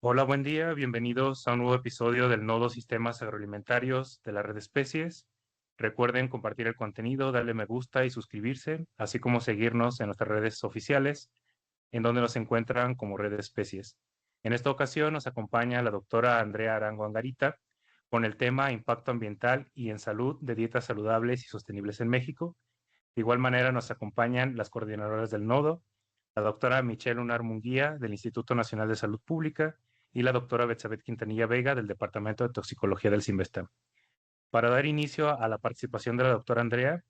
Hola, buen día. Bienvenidos a un nuevo episodio del Nodo Sistemas Agroalimentarios de la Red Especies. Recuerden compartir el contenido, darle me gusta y suscribirse, así como seguirnos en nuestras redes oficiales, en donde nos encuentran como Red Especies. En esta ocasión nos acompaña la doctora Andrea Arango Angarita con el tema Impacto ambiental y en salud de dietas saludables y sostenibles en México. De igual manera nos acompañan las coordinadoras del Nodo, la doctora Michelle Unar Munguía del Instituto Nacional de Salud Pública y la doctora Betsabeth Quintanilla Vega del Departamento de Toxicología del CINVESTAM. Para dar inicio a la participación de la doctora Andrea,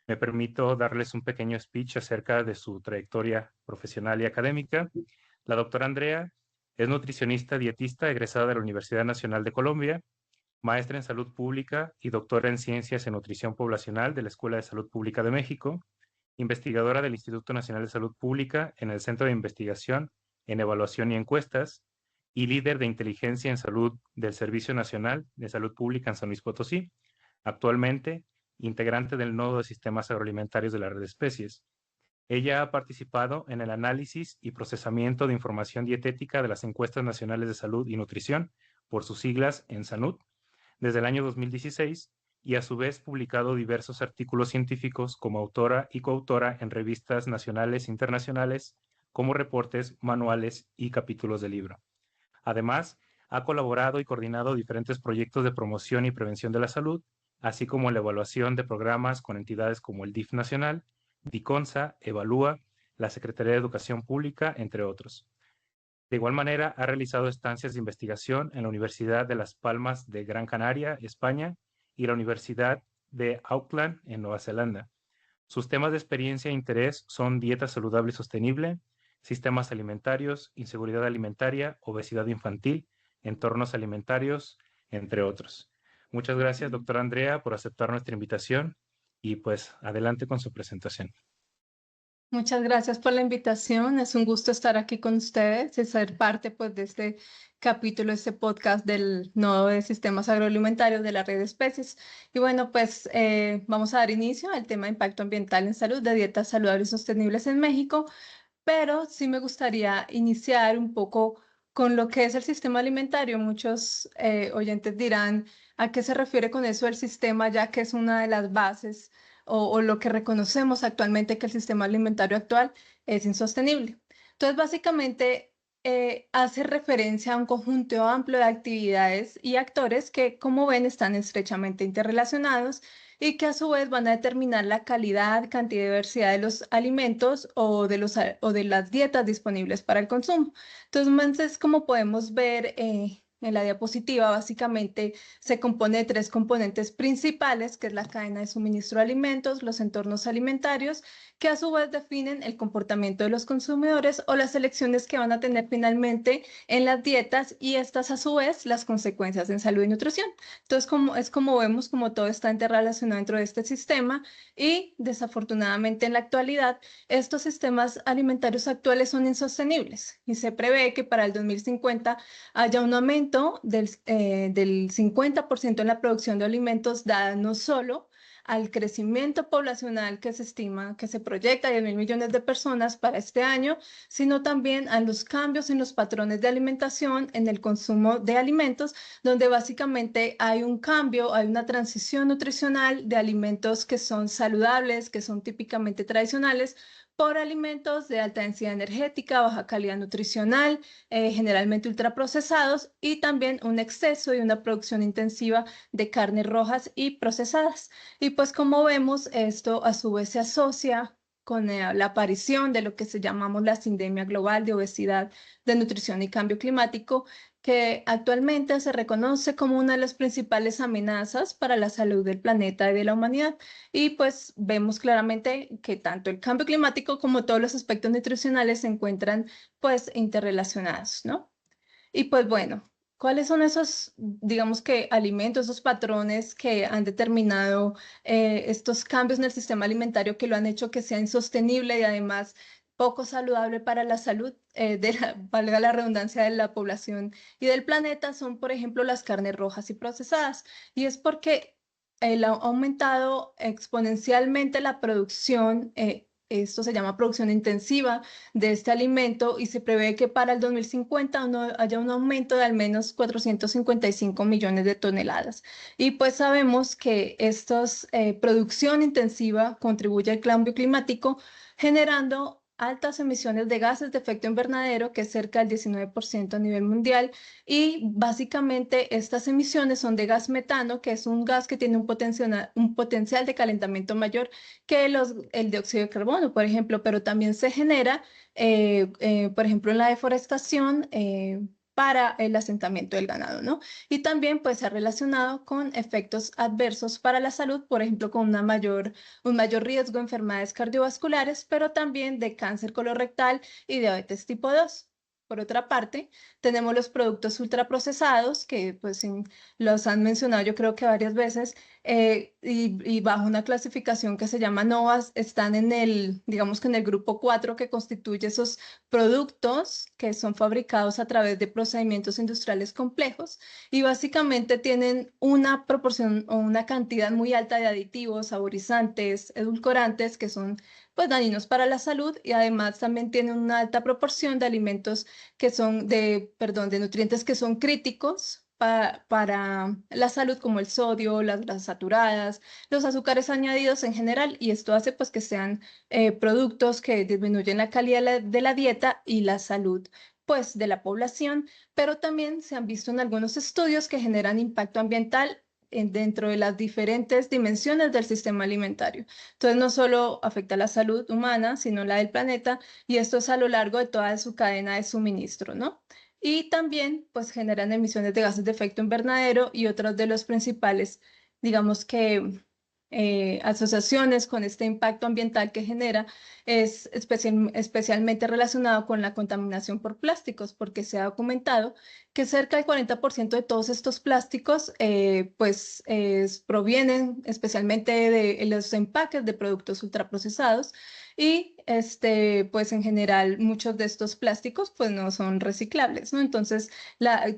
me permito darles un pequeño speech acerca de su trayectoria profesional y académica. La doctora Andrea es nutricionista dietista egresada de la Universidad Nacional de Colombia, maestra en salud pública y doctora en ciencias en nutrición poblacional de la Escuela de Salud Pública de México, investigadora del Instituto Nacional de Salud Pública en el Centro de Investigación en Evaluación y Encuestas y líder de inteligencia en salud del Servicio Nacional de Salud Pública en San Luis Potosí, actualmente integrante del Nodo de Sistemas Agroalimentarios de la Red de Especies. Ella ha participado en el análisis y procesamiento de información dietética de las encuestas nacionales de salud y nutrición, por sus siglas en SANUD, desde el año 2016 y a su vez publicado diversos artículos científicos como autora y coautora en revistas nacionales e internacionales, como reportes, manuales y capítulos de libro. Además, ha colaborado y coordinado diferentes proyectos de promoción y prevención de la salud, así como la evaluación de programas con entidades como el DIF Nacional, DICONSA, Evalúa, la Secretaría de Educación Pública, entre otros. De igual manera, ha realizado estancias de investigación en la Universidad de Las Palmas de Gran Canaria, España, y la Universidad de Auckland, en Nueva Zelanda. Sus temas de experiencia e interés son dieta saludable y sostenible, sistemas alimentarios, inseguridad alimentaria, obesidad infantil, entornos alimentarios, entre otros. Muchas gracias, doctora Andrea, por aceptar nuestra invitación y pues adelante con su presentación. Muchas gracias por la invitación. Es un gusto estar aquí con ustedes y ser parte pues, de este capítulo, este podcast del Nodo de Sistemas Agroalimentarios de la Red de Especies. Y bueno, pues vamos a dar inicio al tema de impacto ambiental en salud de dietas saludables y sostenibles en México, pero sí me gustaría iniciar un poco con lo que es el sistema alimentario. Muchos oyentes dirán a qué se refiere con eso el sistema, ya que es una de las bases o lo que reconocemos actualmente que el sistema alimentario actual es insostenible. Entonces, básicamente, hace referencia a un conjunto amplio de actividades y actores que, como ven, están estrechamente interrelacionados y que a su vez van a determinar la calidad, cantidad y diversidad de los alimentos o de las dietas disponibles para el consumo. Entonces, como podemos ver en la diapositiva, básicamente se compone de tres componentes principales, que es la cadena de suministro de alimentos, los entornos alimentarios, que a su vez definen el comportamiento de los consumidores o las elecciones que van a tener finalmente en las dietas y estas a su vez las consecuencias en salud y nutrición. Entonces, es como vemos, como todo está interrelacionado dentro de este sistema y desafortunadamente en la actualidad estos sistemas alimentarios actuales son insostenibles y se prevé que para el 2050 haya un aumento del 50% en la producción de alimentos dada no solo al crecimiento poblacional que se estima, que se proyecta de 1.000 millones de personas para este año, sino también a los cambios en los patrones de alimentación, en el consumo de alimentos, donde básicamente hay un cambio, hay una transición nutricional de alimentos que son saludables, que son típicamente tradicionales, por alimentos de alta densidad energética, baja calidad nutricional, generalmente ultraprocesados, y también un exceso y una producción intensiva de carnes rojas y procesadas. Y pues como vemos, esto a su vez se asocia con la aparición de lo que se llamamos la sindemia global de obesidad, de nutrición y cambio climático, que actualmente se reconoce como una de las principales amenazas para la salud del planeta y de la humanidad. Y pues vemos claramente que tanto el cambio climático como todos los aspectos nutricionales se encuentran pues interrelacionados, ¿no? Y pues bueno, ¿cuáles son esos, digamos que alimentos, esos patrones que han determinado estos cambios en el sistema alimentario que lo han hecho que sea insostenible y además poco saludable para la salud valga la redundancia, de la población y del planeta? Son, por ejemplo, las carnes rojas y procesadas. Y es porque ha aumentado exponencialmente la producción esto se llama producción intensiva de este alimento y se prevé que para el 2050 haya un aumento de al menos 455 millones de toneladas. Y pues sabemos que esta producción intensiva contribuye al cambio climático generando altas emisiones de gases de efecto invernadero, que es cerca del 19% a nivel mundial, y básicamente estas emisiones son de gas metano, que es un gas que tiene un potencial de calentamiento mayor que el dióxido de carbono, por ejemplo, pero también se genera, por ejemplo, en la deforestación, para el asentamiento del ganado, ¿no? Y también pues se ha relacionado con efectos adversos para la salud, por ejemplo, con un mayor riesgo de enfermedades cardiovasculares, pero también de cáncer colorectal y diabetes tipo 2. Por otra parte, tenemos los productos ultraprocesados, que pues los han mencionado yo creo que varias veces, y bajo una clasificación que se llama NOVAS, están digamos que en el grupo 4, que constituye esos productos que son fabricados a través de procedimientos industriales complejos y básicamente tienen una proporción o una cantidad muy alta de aditivos, saborizantes, edulcorantes que son pues dañinos para la salud y además también tienen una alta proporción de alimentos que son de nutrientes que son críticos para la salud, como el sodio, las grasas saturadas, los azúcares añadidos en general, y esto hace pues que sean productos que disminuyen la calidad de la dieta y la salud pues de la población, pero también se han visto en algunos estudios que generan impacto ambiental dentro de las diferentes dimensiones del sistema alimentario. Entonces, no solo afecta la salud humana, sino la del planeta, y esto es a lo largo de toda su cadena de suministro, ¿no? Y también, pues, generan emisiones de gases de efecto invernadero y otros de los principales, digamos que, asociaciones con este impacto ambiental que genera es especialmente relacionado con la contaminación por plásticos, porque se ha documentado que cerca del 40% de todos estos plásticos provienen especialmente de los empaques de productos ultraprocesados y pues en general muchos de estos plásticos pues no son reciclables, ¿no? Entonces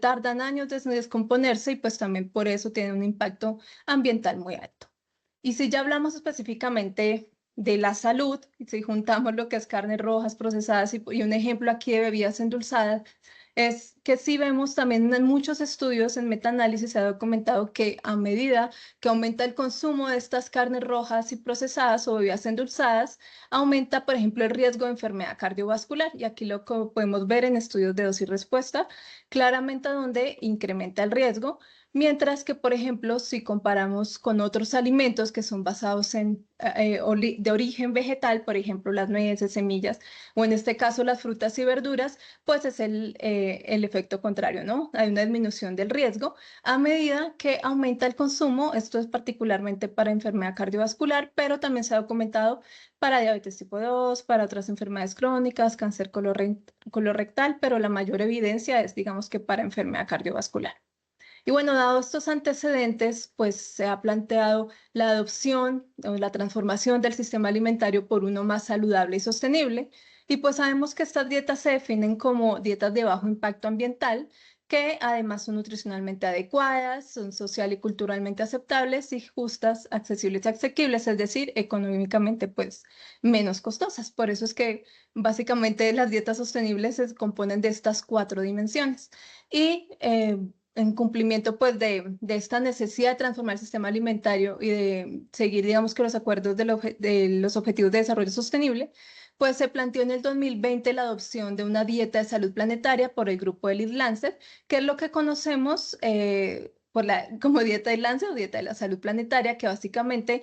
tardan años en descomponerse y pues también por eso tienen un impacto ambiental muy alto. Y si ya hablamos específicamente de la salud, y si juntamos lo que es carnes rojas procesadas y un ejemplo aquí de bebidas endulzadas, es que sí vemos también en muchos estudios, en metaanálisis se ha documentado que a medida que aumenta el consumo de estas carnes rojas y procesadas o bebidas endulzadas, aumenta, por ejemplo, el riesgo de enfermedad cardiovascular. Y aquí lo que podemos ver en estudios de dosis respuesta, claramente donde incrementa el riesgo. Mientras que, por ejemplo, si comparamos con otros alimentos que son basados de origen vegetal, por ejemplo, las nueces, semillas, o en este caso las frutas y verduras, pues es el efecto contrario, ¿no? Hay una disminución del riesgo a medida que aumenta el consumo. Esto es particularmente para enfermedad cardiovascular, pero también se ha documentado para diabetes tipo 2, para otras enfermedades crónicas, cáncer colorectal, pero la mayor evidencia es, digamos que para enfermedad cardiovascular. Y bueno, dado estos antecedentes, pues se ha planteado la adopción o la transformación del sistema alimentario por uno más saludable y sostenible. Y pues sabemos que estas dietas se definen como dietas de bajo impacto ambiental, que además son nutricionalmente adecuadas, son social y culturalmente aceptables y justas, accesibles y asequibles, es decir, económicamente pues menos costosas. Por eso es que básicamente las dietas sostenibles se componen de estas 4 dimensiones. Y en cumplimiento pues de esta necesidad de transformar el sistema alimentario y de seguir, digamos que los acuerdos de los Objetivos de Desarrollo Sostenible, pues se planteó en el 2020 la adopción de una dieta de salud planetaria por el grupo Elite Lancet, que es lo que conocemos como dieta de Lancet o dieta de la salud planetaria, que básicamente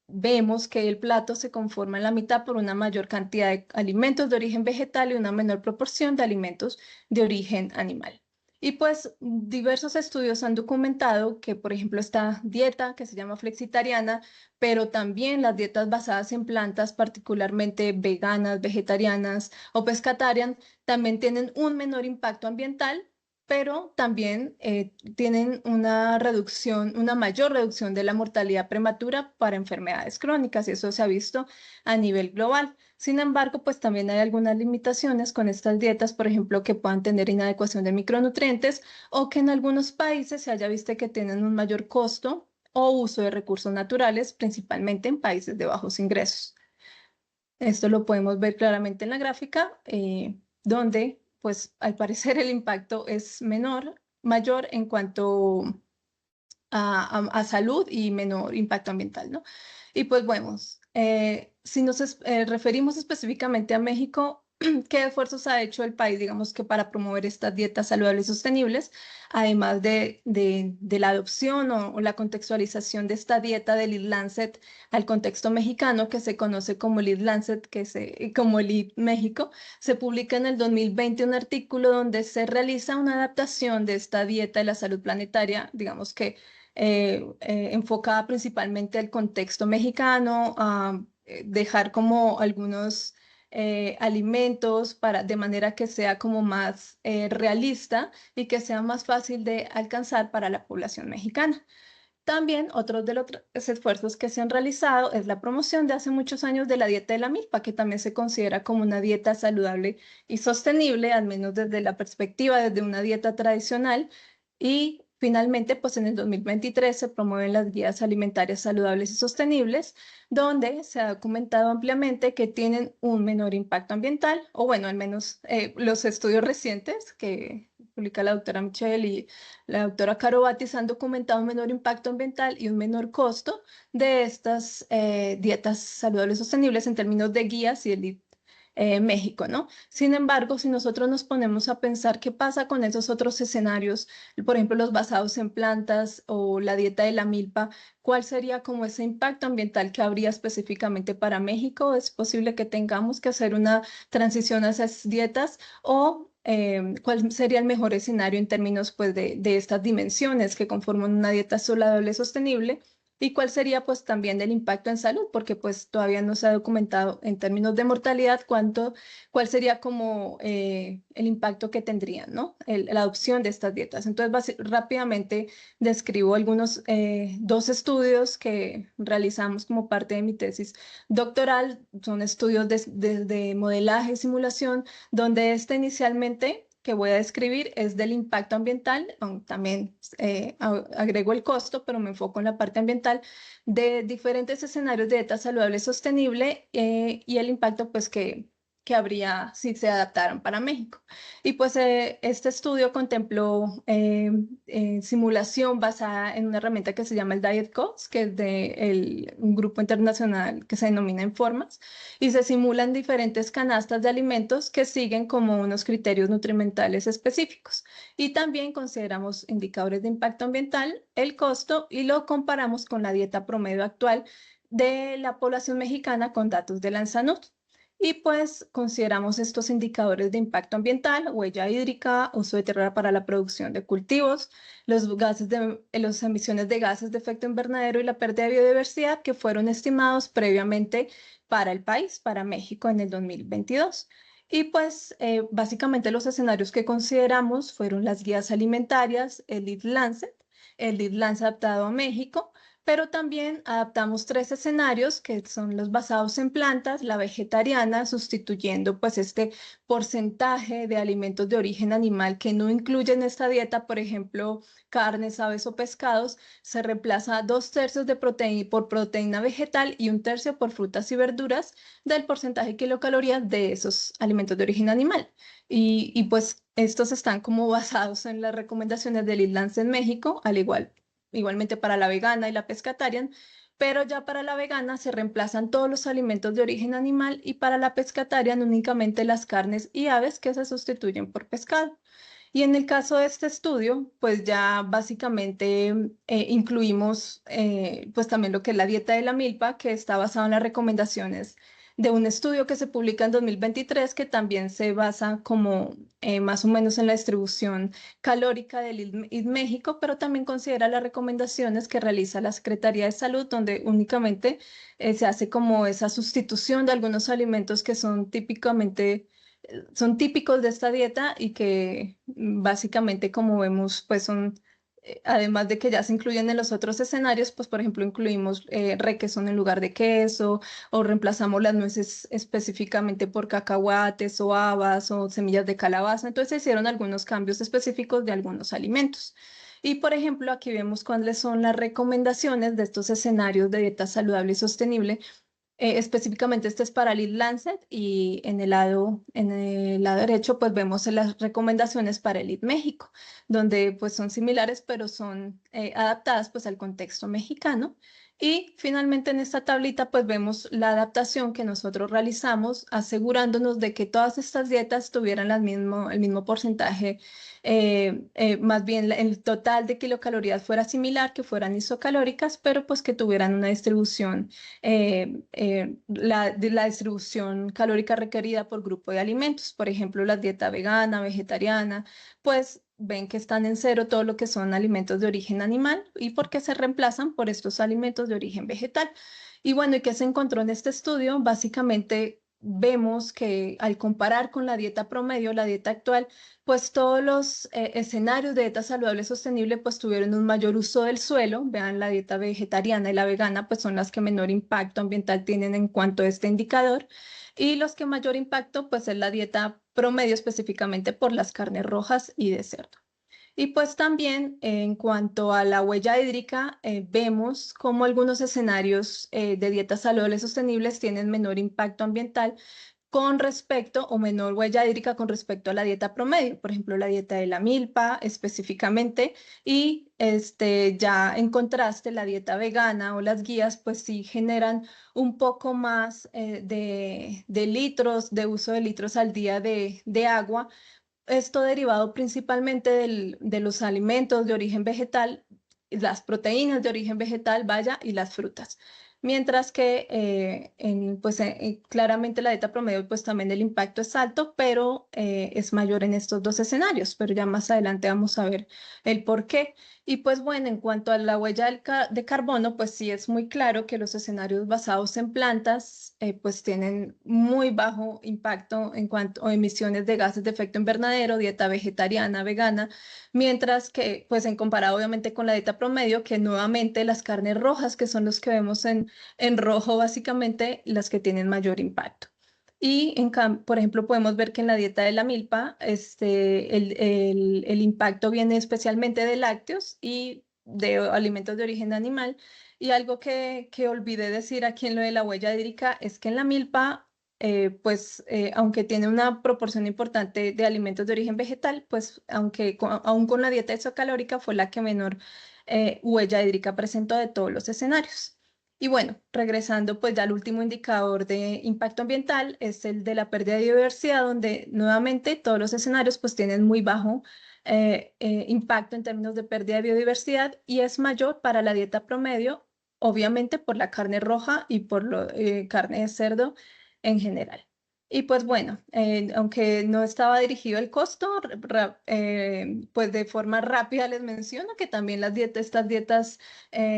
vemos que el plato se conforma en la mitad por una mayor cantidad de alimentos de origen vegetal y una menor proporción de alimentos de origen animal. Y pues diversos estudios han documentado que, por ejemplo, esta dieta que se llama flexitariana, pero también las dietas basadas en plantas, particularmente veganas, vegetarianas o pescatarian, también tienen un menor impacto ambiental, pero también tienen una mayor reducción de la mortalidad prematura para enfermedades crónicas, y eso se ha visto a nivel global. Sin embargo, pues también hay algunas limitaciones con estas dietas, por ejemplo, que puedan tener inadecuación de micronutrientes o que en algunos países se haya visto que tienen un mayor costo o uso de recursos naturales, principalmente en países de bajos ingresos. Esto lo podemos ver claramente en la gráfica, donde, pues, al parecer el impacto es mayor en cuanto a salud y menor impacto ambiental, ¿no? Y pues bueno, si nos referimos específicamente a México, ¿qué esfuerzos ha hecho el país, digamos que para promover estas dietas saludables y sostenibles, además de la adopción o la contextualización de esta dieta del Eat Lancet al contexto mexicano, que se conoce como el Eat Lancet, como el Eat México? Se publica en el 2020 un artículo donde se realiza una adaptación de esta dieta de la salud planetaria, digamos que enfocada principalmente al contexto mexicano, a dejar como algunos alimentos de manera que sea como más realista y que sea más fácil de alcanzar para la población mexicana. También otros de los esfuerzos que se han realizado es la promoción de hace muchos años de la dieta de la milpa, que también se considera como una dieta saludable y sostenible, al menos desde la perspectiva, desde una dieta tradicional. Y finalmente, pues en el 2023 se promueven las guías alimentarias saludables y sostenibles, donde se ha documentado ampliamente que tienen un menor impacto ambiental, o bueno, al menos los estudios recientes que publica la doctora Michelle y la doctora Caro Batis han documentado un menor impacto ambiental y un menor costo de estas dietas saludables sostenibles en términos de guías y el México, ¿no? Sin embargo, si nosotros nos ponemos a pensar qué pasa con esos otros escenarios, por ejemplo, los basados en plantas o la dieta de la milpa, ¿cuál sería como ese impacto ambiental que habría específicamente para México? ¿Es posible que tengamos que hacer una transición a esas dietas o cuál sería el mejor escenario en términos pues de estas dimensiones que conforman una dieta saludable sostenible? ¿Y cuál sería pues también el impacto en salud? Porque pues todavía no se ha documentado en términos de mortalidad cuál sería como el impacto que tendrían, ¿no? La adopción de estas dietas. Entonces rápidamente describo dos estudios que realizamos como parte de mi tesis doctoral. Son estudios de modelaje y simulación, donde inicialmente que voy a describir es del impacto ambiental, también agrego el costo, pero me enfoco en la parte ambiental, de diferentes escenarios de dieta saludable y sostenible y el impacto pues que habría si se adaptaran para México. Y pues este estudio contempló simulación basada en una herramienta que se llama el Diet Codes, que es de un grupo internacional que se denomina Informas, y se simulan diferentes canastas de alimentos que siguen como unos criterios nutrimentales específicos. Y también consideramos indicadores de impacto ambiental, el costo, y lo comparamos con la dieta promedio actual de la población mexicana con datos de la ANSANUD. Y pues consideramos estos indicadores de impacto ambiental, huella hídrica, uso de tierra para la producción de cultivos, las emisiones de gases de efecto invernadero y la pérdida de biodiversidad que fueron estimados previamente para el país, para México en el 2022. Y pues básicamente los escenarios que consideramos fueron las guías alimentarias, el Eat Lancet adaptado a México, pero también adaptamos tres escenarios que son los basados en plantas, la vegetariana, sustituyendo pues este porcentaje de alimentos de origen animal que no incluyen esta dieta, por ejemplo, carnes, aves o pescados, se reemplaza 2/3 por proteína vegetal y 1/3 por frutas y verduras del porcentaje de kilocalorías de esos alimentos de origen animal. Y pues estos están como basados en las recomendaciones del Eat en México, igualmente para la vegana y la pescatarian, pero ya para la vegana se reemplazan todos los alimentos de origen animal y para la pescatarian únicamente las carnes y aves que se sustituyen por pescado. Y en el caso de este estudio, pues ya básicamente incluimos pues también lo que es la dieta de la milpa, que está basada en las recomendaciones de un estudio que se publica en 2023, que también se basa como más o menos en la distribución calórica del Eat México, pero también considera las recomendaciones que realiza la Secretaría de Salud, donde únicamente se hace como esa sustitución de algunos alimentos que son típicos de esta dieta y que básicamente, como vemos, pues son, además de que ya se incluyen en los otros escenarios, pues por ejemplo incluimos requesón en lugar de queso o reemplazamos las nueces específicamente por cacahuates o habas o semillas de calabaza. Entonces se hicieron algunos cambios específicos de algunos alimentos. Y por ejemplo, aquí vemos cuáles son las recomendaciones de estos escenarios de dieta saludable y sostenible Específicamente este es para Lead Lancet y en el lado derecho pues vemos las recomendaciones para el Lead México, donde pues son similares pero son adaptadas pues al contexto mexicano. Y finalmente en esta tablita pues vemos la adaptación que nosotros realizamos asegurándonos de que todas estas dietas tuvieran el mismo porcentaje, más bien el total de kilocalorías fuera similar, que fueran isocalóricas, pero pues que tuvieran una distribución, de la distribución calórica requerida por grupo de alimentos. Por ejemplo, la dieta vegana, vegetariana, pues ven que están en cero todo lo que son alimentos de origen animal y porque se reemplazan por estos alimentos de origen vegetal. Y bueno, ¿y qué se encontró en este estudio? Básicamente vemos que al comparar con la dieta promedio, la dieta actual, pues todos los escenarios de dieta saludable y sostenible pues tuvieron un mayor uso del suelo. Vean, la dieta vegetariana y la vegana pues son las que menor impacto ambiental tienen en cuanto a este indicador. Y los que mayor impacto pues es la dieta promedio específicamente por las carnes rojas y de cerdo. Y pues también en cuanto a la huella hídrica, vemos cómo algunos escenarios de dietas saludables sostenibles tienen menor impacto ambiental con respecto o menor huella hídrica con respecto a la dieta promedio, por ejemplo, la dieta de la milpa específicamente, y ya en contraste la dieta vegana o las guías, pues sí generan un poco más de litros, de uso de litros al día de agua, esto derivado principalmente de los alimentos de origen vegetal, las proteínas de origen vegetal, vaya, y las frutas. Mientras que claramente la dieta promedio, pues también el impacto es alto, pero es mayor en estos dos escenarios, pero ya más adelante vamos a ver el por qué. Y pues bueno, en cuanto a la huella de carbono, pues sí es muy claro que los escenarios basados en plantas pues tienen muy bajo impacto en cuanto a emisiones de gases de efecto invernadero, dieta vegetariana, vegana, mientras que pues en comparado obviamente con la dieta promedio, que nuevamente las carnes rojas, que son los que vemos en rojo básicamente, las que tienen mayor impacto. Y por ejemplo, podemos ver que en la dieta de la milpa, el impacto viene especialmente de lácteos y de alimentos de origen animal. Y algo que olvidé decir aquí en lo de la huella hídrica es que en la milpa, aunque tiene una proporción importante de alimentos de origen vegetal, pues aún con la dieta isocalórica fue la que menor huella hídrica presentó de todos los escenarios. Y bueno, regresando pues ya al último indicador de impacto ambiental, es el de la pérdida de biodiversidad, donde nuevamente todos los escenarios pues tienen muy bajo impacto en términos de pérdida de biodiversidad y es mayor para la dieta promedio, obviamente por la carne roja y por la carne de cerdo en general. Y pues bueno, aunque no estaba dirigido el costo, pues de forma rápida les menciono que también estas dietas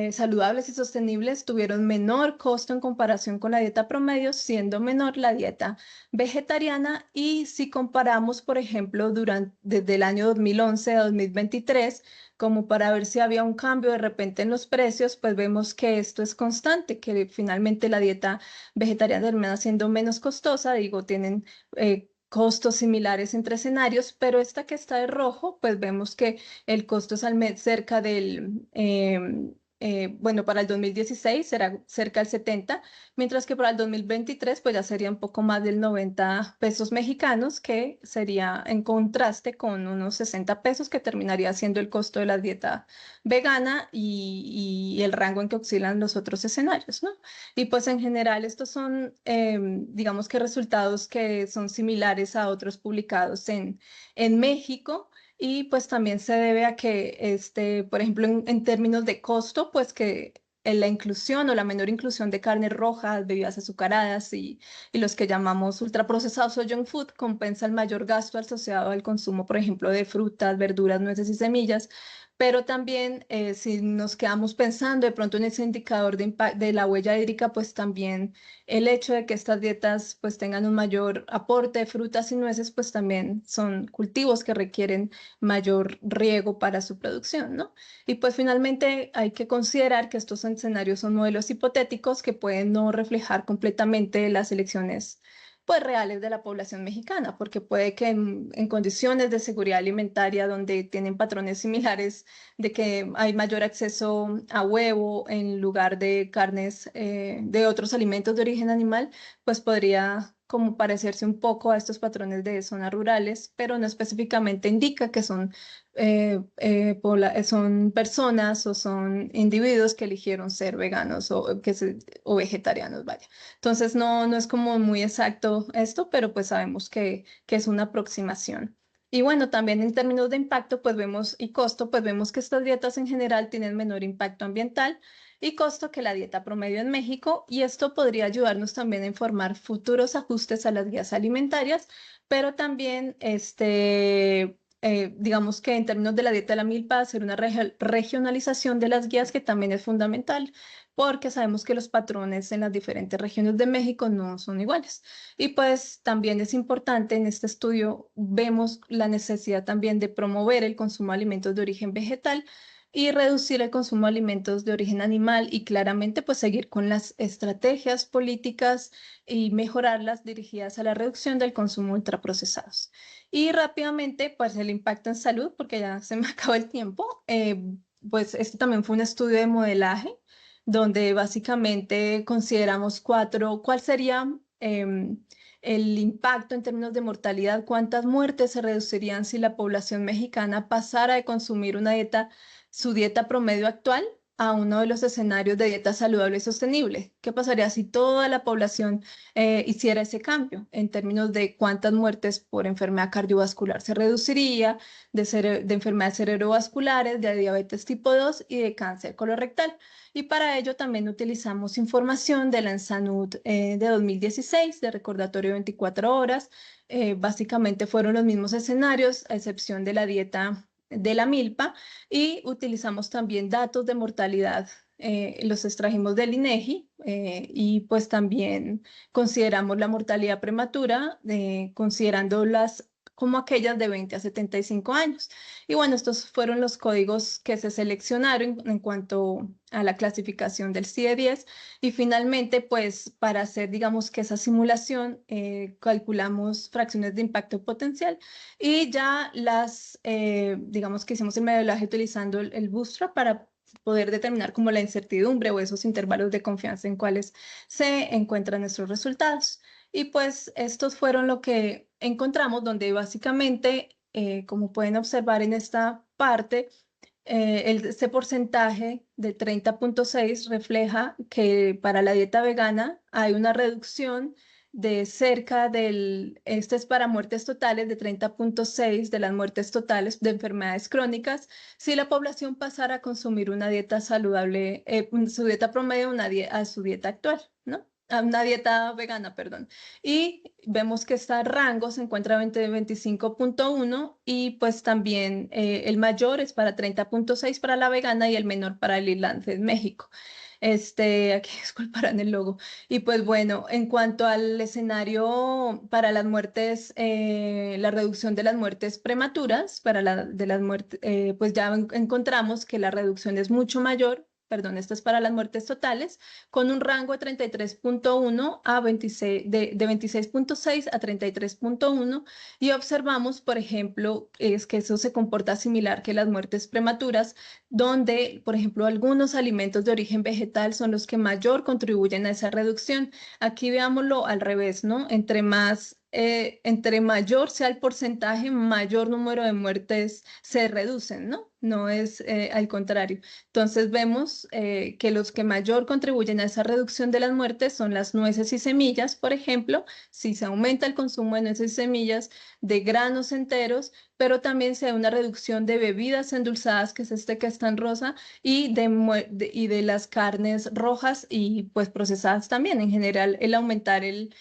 saludables y sostenibles tuvieron menor costo en comparación con la dieta promedio, siendo menor la dieta vegetariana. Y si comparamos, por ejemplo, desde el año 2011 a 2023, como para ver si había un cambio de repente en los precios, pues vemos que esto es constante, que finalmente la dieta vegetariana termina siendo menos costosa, digo, tienen costos similares entre escenarios, pero esta que está de rojo, pues vemos que el costo es cerca del, bueno, para el 2016 será cerca del 70, mientras que para el 2023 pues ya sería un poco más del 90 pesos mexicanos, que sería en contraste con unos 60 pesos que terminaría siendo el costo de la dieta vegana y el rango en que oscilan los otros escenarios, ¿no? Y pues en general estos son, digamos que resultados que son similares a otros publicados en México. Y pues también se debe a que, por ejemplo, en términos de costo, pues que en la inclusión o la menor inclusión de carnes rojas, bebidas azucaradas y los que llamamos ultraprocesados o junk food compensa el mayor gasto asociado al consumo, por ejemplo, de frutas, verduras, nueces y semillas. Pero también si nos quedamos pensando de pronto en ese indicador de la huella hídrica, pues también el hecho de que estas dietas pues tengan un mayor aporte de frutas y nueces, pues también son cultivos que requieren mayor riego para su producción, ¿no? Y pues finalmente hay que considerar que estos escenarios son modelos hipotéticos que pueden no reflejar completamente las elecciones pues reales de la población mexicana, porque puede que en condiciones de seguridad alimentaria donde tienen patrones similares de que hay mayor acceso a huevo en lugar de carnes de otros alimentos de origen animal, pues podría como parecerse un poco a estos patrones de zonas rurales, pero no específicamente indica que son personas o son individuos que eligieron ser veganos o vegetarianos, vaya. Entonces no es como muy exacto esto, pero pues sabemos que es una aproximación. Y bueno, también en términos de impacto, pues vemos y costo, pues vemos que estas dietas en general tienen menor impacto ambiental y costo que la dieta promedio en México, y esto podría ayudarnos también a informar futuros ajustes a las guías alimentarias, pero también digamos que en términos de la dieta de la milpa, hacer una regionalización de las guías que también es fundamental, porque sabemos que los patrones en las diferentes regiones de México no son iguales. Y pues también es importante en este estudio, vemos la necesidad también de promover el consumo de alimentos de origen vegetal y reducir el consumo de alimentos de origen animal y claramente pues seguir con las estrategias políticas y mejorarlas dirigidas a la reducción del consumo de ultraprocesados. Y rápidamente pues el impacto en salud, porque ya se me acabó el tiempo, pues este también fue un estudio de modelaje donde básicamente consideramos cuál sería el impacto en términos de mortalidad, cuántas muertes se reducirían si la población mexicana pasara de consumir su dieta promedio actual a uno de los escenarios de dieta saludable y sostenible. ¿Qué pasaría si toda la población hiciera ese cambio en términos de cuántas muertes por enfermedad cardiovascular se reduciría, de enfermedades cerebrovasculares, de diabetes tipo 2 y de cáncer colorectal? Y para ello también utilizamos información de la ENSANUD de 2016, de recordatorio 24 horas. Básicamente fueron los mismos escenarios, a excepción de la dieta de la milpa, y utilizamos también datos de mortalidad. Los extrajimos del INEGI y pues también consideramos la mortalidad prematura, considerando como aquellas de 20 a 75 años. Y bueno, estos fueron los códigos que se seleccionaron en cuanto a la clasificación del CIE-10. Y finalmente, pues para hacer, digamos que esa simulación, calculamos fracciones de impacto potencial y ya digamos que hicimos el modelaje utilizando el Bootstrap para poder determinar como la incertidumbre o esos intervalos de confianza en cuáles se encuentran nuestros resultados. Y pues estos fueron lo que encontramos, donde básicamente, como pueden observar en esta parte, este porcentaje de 30,6 refleja que para la dieta vegana hay una reducción de este es para muertes totales, de 30,6 de las muertes totales de enfermedades crónicas, si la población pasara a consumir una dieta saludable, su dieta promedio a su dieta actual, ¿no? A una dieta vegana, perdón. Y vemos que este rango se encuentra entre 25,1 y pues también el mayor es para 30,6 para la vegana y el menor para el irlandés México. Aquí disculparán el logo. Y pues bueno, en cuanto al escenario para las muertes, la reducción de las muertes prematuras, de las muertes, pues ya encontramos que la reducción es mucho mayor. Perdón, esto es para las muertes totales, con un rango de 33,1 a 26, de 26,6 a 33,1, y observamos, por ejemplo, es que eso se comporta similar que las muertes prematuras, donde, por ejemplo, algunos alimentos de origen vegetal son los que mayor contribuyen a esa reducción. Aquí veámoslo al revés, ¿no? Entre mayor sea el porcentaje, mayor número de muertes se reducen, ¿no? No es al contrario. Entonces vemos que los que mayor contribuyen a esa reducción de las muertes son las nueces y semillas, por ejemplo, si se aumenta el consumo de nueces y semillas, de granos enteros, pero también se da una reducción de bebidas endulzadas, que es que está en rosa, y de las carnes rojas y pues procesadas también. En general, el aumentar el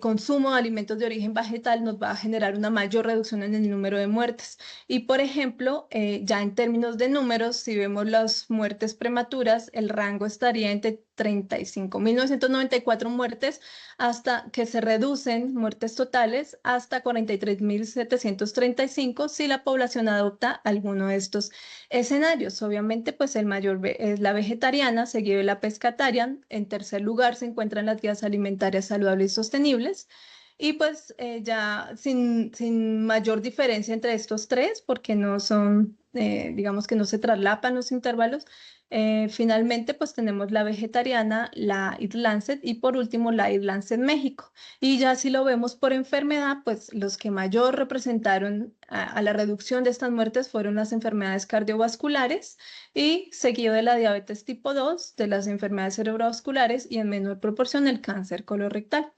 consumo de alimentos de origen vegetal nos va a generar una mayor reducción en el número de muertes. Y por ejemplo, ya en términos de números, si vemos las muertes prematuras, el rango estaría entre 35.994 muertes hasta que se reducen muertes totales hasta 43.735 si la población adopta alguno de estos escenarios. Obviamente, pues el mayor es la vegetariana, seguido de la pescatarian. En tercer lugar se encuentran las guías alimentarias saludables y sostenibles. Y pues ya sin mayor diferencia entre estos tres, porque no son, digamos que no se traslapan los intervalos, finalmente pues tenemos la vegetariana, la Eat-Lancet y por último la Eat-Lancet México. Y ya si lo vemos por enfermedad, pues los que mayor representaron a la reducción de estas muertes fueron las enfermedades cardiovasculares y seguido de la diabetes tipo 2, de las enfermedades cerebrovasculares y en menor proporción el cáncer colorectal.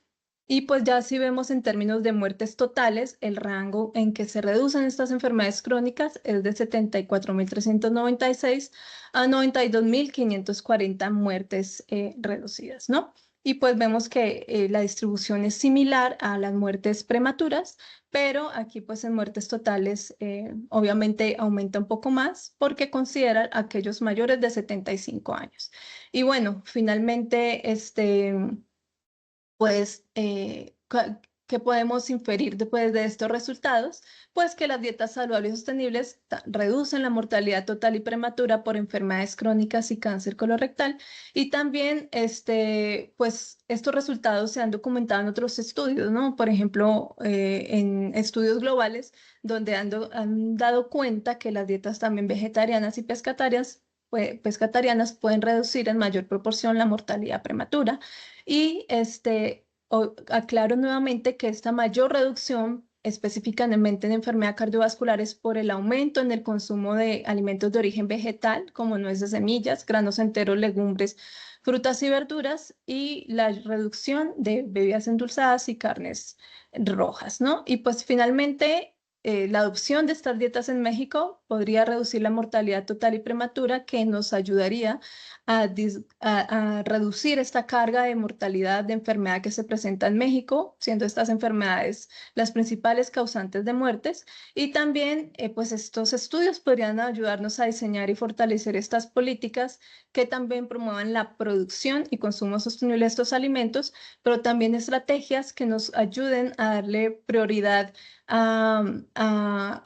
Y pues ya si vemos en términos de muertes totales, el rango en que se reducen estas enfermedades crónicas es de 74.396 a 92.540 muertes reducidas, ¿no? Y pues vemos que la distribución es similar a las muertes prematuras, pero aquí pues en muertes totales obviamente aumenta un poco más porque consideran aquellos mayores de 75 años. Y bueno, finalmente, pues, ¿qué podemos inferir después de estos resultados? Pues que las dietas saludables y sostenibles reducen la mortalidad total y prematura por enfermedades crónicas y cáncer colorectal. Y también, pues, estos resultados se han documentado en otros estudios, ¿no? Por ejemplo, en estudios globales, donde han dado cuenta que las dietas también vegetarianas y pescatarianas pueden reducir en mayor proporción la mortalidad prematura. Y aclaro nuevamente que esta mayor reducción específicamente en enfermedad cardiovascular es por el aumento en el consumo de alimentos de origen vegetal, como nueces, semillas, granos enteros, legumbres, frutas y verduras, y la reducción de bebidas endulzadas y carnes rojas, ¿no? Y pues finalmente, la adopción de estas dietas en México podría reducir la mortalidad total y prematura, que nos ayudaría a reducir esta carga de mortalidad de enfermedad que se presenta en México, siendo estas enfermedades las principales causantes de muertes. Y también, pues estos estudios podrían ayudarnos a diseñar y fortalecer estas políticas que también promuevan la producción y consumo sostenible de estos alimentos, pero también estrategias que nos ayuden a darle prioridad a, a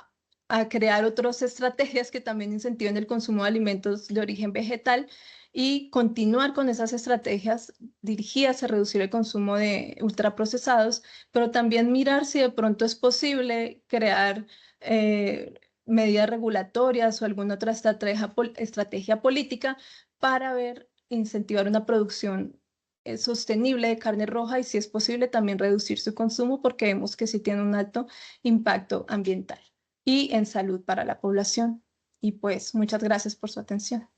a crear otras estrategias que también incentiven el consumo de alimentos de origen vegetal y continuar con esas estrategias dirigidas a reducir el consumo de ultraprocesados, pero también mirar si de pronto es posible crear medidas regulatorias o alguna otra estrategia política para incentivar una producción sostenible de carne roja y si es posible también reducir su consumo porque vemos que sí tiene un alto impacto ambiental y en salud para la población. Y pues muchas gracias por su atención.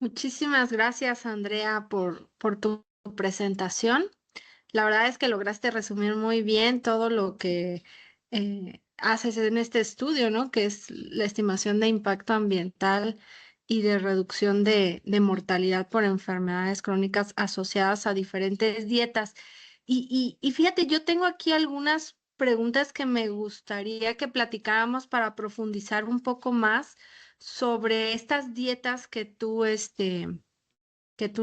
Muchísimas gracias, Andrea, por tu presentación. La verdad es que lograste resumir muy bien todo lo que haces en este estudio, ¿no? Que es la estimación de impacto ambiental y de reducción de mortalidad por enfermedades crónicas asociadas a diferentes dietas. Y fíjate, yo tengo aquí algunas preguntas que me gustaría que platicáramos para profundizar un poco más sobre estas dietas que tú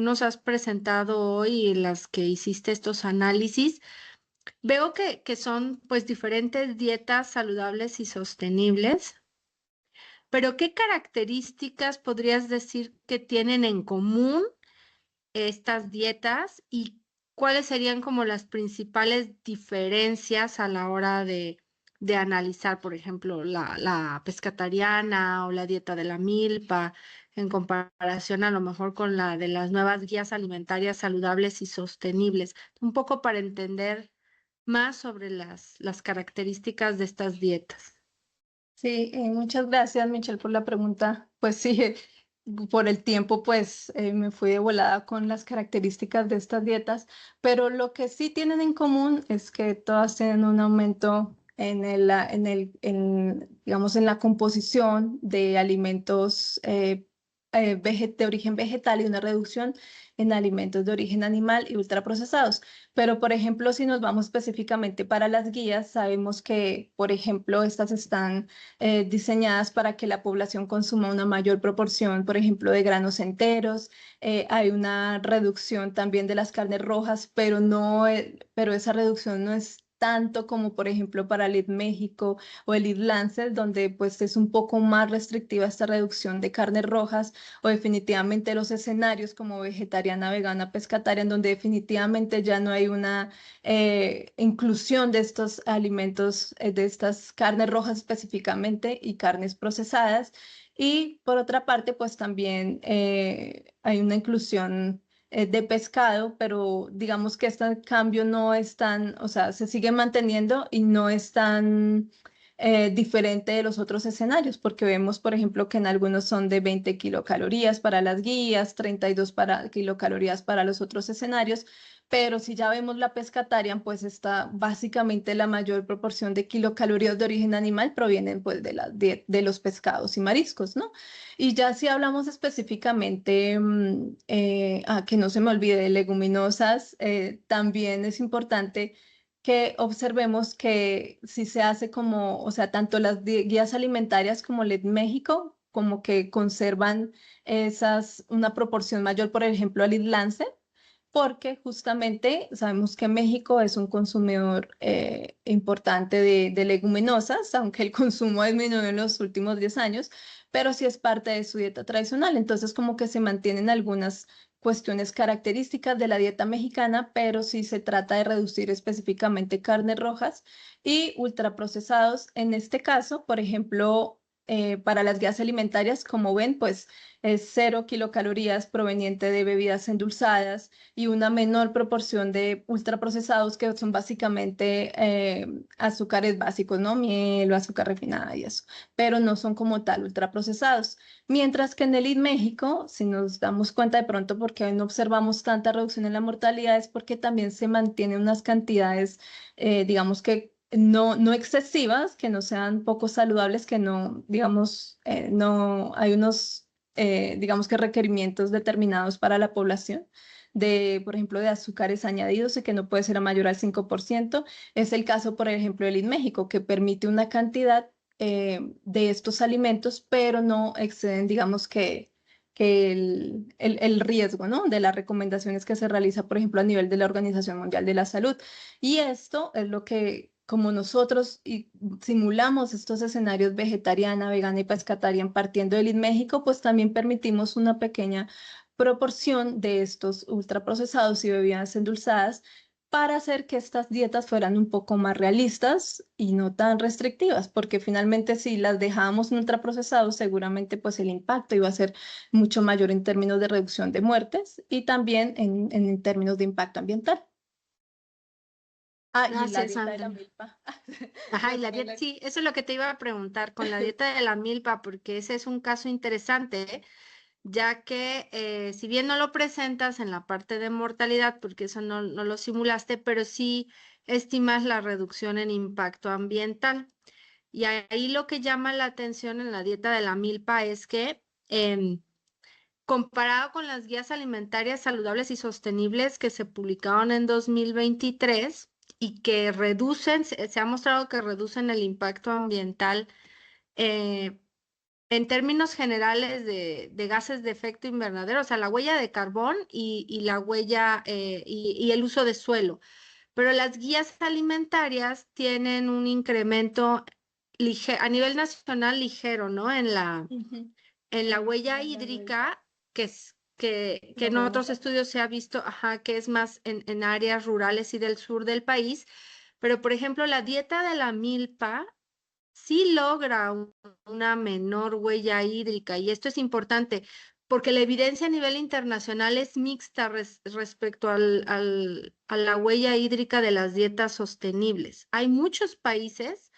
nos has presentado hoy y en las que hiciste estos análisis. Veo que son pues diferentes dietas saludables y sostenibles, pero ¿qué características podrías decir que tienen en común estas dietas y cuáles serían como las principales diferencias a la hora de analizar, por ejemplo, la pescatariana o la dieta de la milpa en comparación a lo mejor con la de las nuevas guías alimentarias saludables y sostenibles? Un poco para entender más sobre las características de estas dietas. Sí, muchas gracias, Michelle, por la pregunta. Pues sí, por el tiempo, pues me fui de volada con las características de estas dietas, pero lo que sí tienen en común es que todas tienen un aumento digamos, en la composición de alimentos de origen vegetal y una reducción en alimentos de origen animal y ultraprocesados. Pero, por ejemplo, si nos vamos específicamente para las guías, sabemos que, por ejemplo, estas están diseñadas para que la población consuma una mayor proporción, por ejemplo, de granos enteros. Hay una reducción también de las carnes rojas, pero esa reducción no es tanto como por ejemplo para el México o el Lancet, donde pues es un poco más restrictiva esta reducción de carnes rojas, o definitivamente los escenarios como vegetariana, vegana, pescataria, en donde definitivamente ya no hay una inclusión de estos alimentos, de estas carnes rojas específicamente y carnes procesadas. Y por otra parte, pues también hay una inclusión de pescado, pero digamos que este cambio no es tan, o sea, se sigue manteniendo y no es tan diferente de los otros escenarios, porque vemos, por ejemplo, que en algunos son de 20 kilocalorías para las guías, 32 kilocalorías para los otros escenarios, pero si ya vemos la pescatarian, pues está básicamente la mayor proporción de kilocalorías de origen animal provienen pues de los pescados y mariscos, ¿no? Y ya si hablamos específicamente, que no se me olvide, de leguminosas, también es importante que observemos que si se hace como, o sea, tanto las guías alimentarias como LED México, como que conservan una proporción mayor, por ejemplo, al Lancet, porque justamente sabemos que México es un consumidor importante de leguminosas, aunque el consumo ha disminuido en los últimos 10 años, pero sí es parte de su dieta tradicional. Entonces, como que se mantienen algunas cuestiones características de la dieta mexicana, pero sí se trata de reducir específicamente carnes rojas y ultraprocesados. En este caso, por ejemplo, para las guías alimentarias, como ven, pues es 0 kilocalorías proveniente de bebidas endulzadas y una menor proporción de ultraprocesados, que son básicamente azúcares básicos, ¿no? Miel o azúcar refinada y eso, pero no son como tal ultraprocesados. Mientras que en el México, si nos damos cuenta de pronto por qué no observamos tanta reducción en la mortalidad, es porque también se mantienen unas cantidades, digamos que no excesivas, que no sean poco saludables, que no, digamos, no hay unos, digamos que requerimientos determinados para la población de, por ejemplo, de azúcares añadidos y que no puede ser a mayor al 5%. Es el caso, por ejemplo, del México, que permite una cantidad de estos alimentos, pero no exceden, digamos que el riesgo, ¿no? De las recomendaciones que se realiza, por ejemplo, a nivel de la Organización Mundial de la Salud. Y esto es lo que, como nosotros simulamos estos escenarios vegetariana, vegana y pescatarian partiendo del México, pues también permitimos una pequeña proporción de estos ultraprocesados y bebidas endulzadas para hacer que estas dietas fueran un poco más realistas y no tan restrictivas, porque finalmente si las dejábamos en ultraprocesados, seguramente pues el impacto iba a ser mucho mayor en términos de reducción de muertes y también en términos de impacto ambiental. Ah, y la Gracias, dieta de la Sandra. milpa. Ajá, y la dieta, sí, eso es lo que te iba a preguntar con la dieta de la milpa, porque ese es un caso interesante, ya que si bien no lo presentas en la parte de mortalidad, porque eso no lo simulaste, pero sí estimas la reducción en impacto ambiental. Y ahí lo que llama la atención en la dieta de la milpa es que comparado con las guías alimentarias saludables y sostenibles que se publicaron en 2023 y que se ha mostrado que reducen el impacto ambiental eh, en términos generales de gases de efecto invernadero, o sea, la huella de carbón y la huella y el uso de suelo. Pero las guías alimentarias tienen un incremento a nivel nacional ligero, ¿no? Ujú. En la huella La huella. hídrica, que Lo en vemos otros acá. estudios se ha visto, ajá, que es más en áreas rurales y del sur del país. Pero, por ejemplo, la dieta de la milpa sí logra una menor huella hídrica y esto es importante porque la evidencia a nivel internacional es mixta respecto a la huella hídrica de las dietas sostenibles. Hay muchos países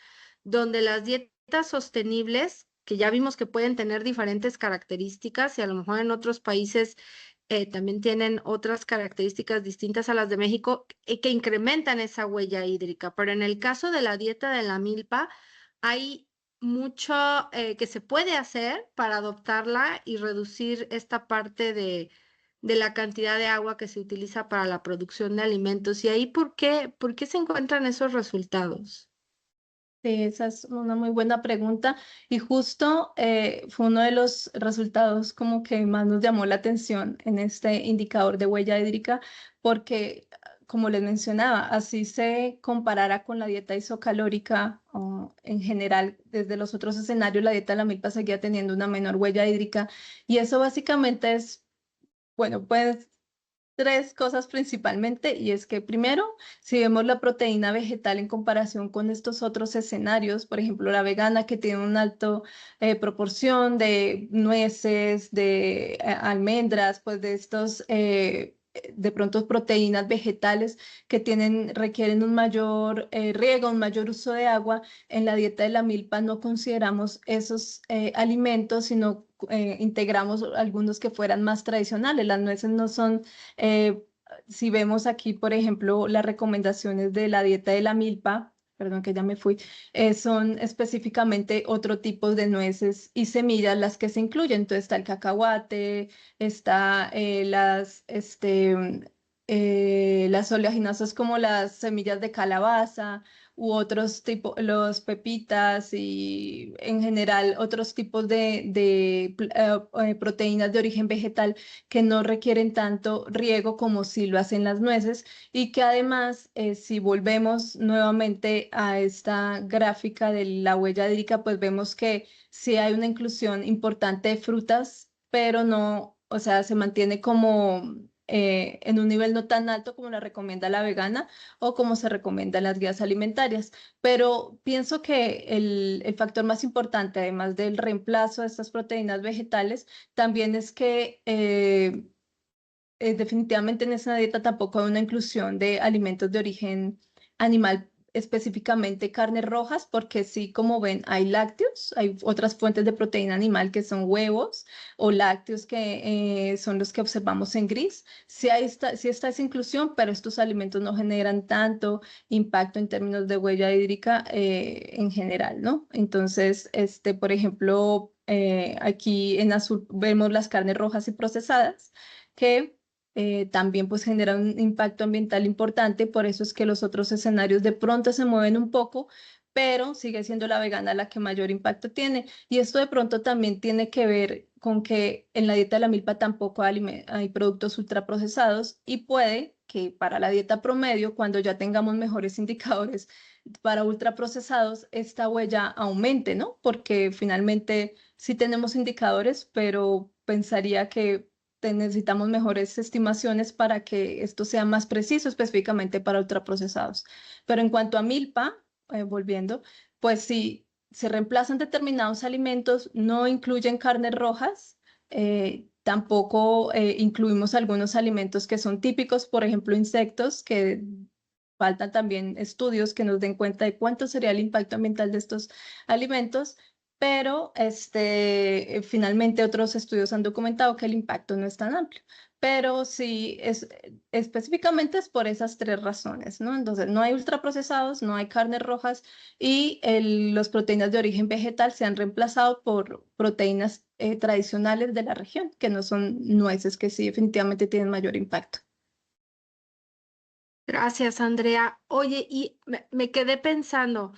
donde las dietas sostenibles, que ya vimos que pueden tener diferentes características y a lo mejor en otros países también tienen otras características distintas a las de México que incrementan esa huella hídrica, pero en el caso de la dieta de la milpa, hay mucho que se puede hacer para adoptarla y reducir esta parte de la cantidad de agua que se utiliza para la producción de alimentos. ¿Y ahí por qué se encuentran esos resultados? Sí, esa es una muy buena pregunta y justo fue uno de los resultados como que más nos llamó la atención en este indicador de huella hídrica porque como les mencionaba, así se comparara con la dieta isocalórica, en general, desde los otros escenarios, la dieta de la milpa seguía teniendo una menor huella hídrica. Y eso básicamente es, bueno, pues tres cosas principalmente, y es que primero, si vemos la proteína vegetal en comparación con estos otros escenarios, por ejemplo, la vegana que tiene una alta proporción de nueces, de almendras, pues de estos, de pronto proteínas vegetales que requieren un mayor riego, un mayor uso de agua. En la dieta de la milpa no consideramos esos alimentos, sino integramos algunos que fueran más tradicionales. Las nueces no son eh, si vemos aquí, por ejemplo, las recomendaciones de la dieta de la milpa, perdón que ya me fui, son específicamente otro tipo de nueces y semillas las que se incluyen. Entonces está el cacahuate, está las oleaginosas como las semillas de calabaza u otros tipos, los pepitas y en general otros tipos de proteínas de origen vegetal que no requieren tanto riego como si lo hacen las nueces y que además, si volvemos nuevamente a esta gráfica de la huella hídrica, pues vemos que sí hay una inclusión importante de frutas, pero no, o sea, se mantiene como en un nivel no tan alto como la recomienda la vegana o como se recomienda en las guías alimentarias. Pero pienso que el factor más importante, además del reemplazo de estas proteínas vegetales, también es que definitivamente en esa dieta tampoco hay una inclusión de alimentos de origen animal, específicamente carnes rojas, porque sí, como ven, hay lácteos, hay otras fuentes de proteína animal que son huevos o lácteos que son los que observamos en gris. Sí está esa inclusión, pero estos alimentos no generan tanto impacto en términos de huella hídrica en general, ¿no? Entonces, por ejemplo, aquí en azul vemos las carnes rojas y procesadas que también pues genera un impacto ambiental importante, por eso es que los otros escenarios de pronto se mueven un poco, pero sigue siendo la vegana la que mayor impacto tiene. Y esto de pronto también tiene que ver con que en la dieta de la milpa tampoco hay productos ultraprocesados y puede que para la dieta promedio, cuando ya tengamos mejores indicadores para ultraprocesados, esta huella aumente, ¿no? Porque finalmente sí tenemos indicadores, pero pensaría que necesitamos mejores estimaciones para que esto sea más preciso, específicamente para ultraprocesados. Pero en cuanto a milpa, volviendo, pues si se reemplazan determinados alimentos, no incluyen carnes rojas, tampoco incluimos algunos alimentos que son típicos, por ejemplo, insectos, que faltan también estudios que nos den cuenta de cuánto sería el impacto ambiental de estos alimentos, pero finalmente otros estudios han documentado que el impacto no es tan amplio. Pero sí, específicamente es por esas tres razones, ¿no? Entonces, no hay ultraprocesados, no hay carnes rojas y las proteínas de origen vegetal se han reemplazado por proteínas tradicionales de la región, que no son nueces, que sí definitivamente tienen mayor impacto. Gracias, Andrea. Oye, y me quedé pensando,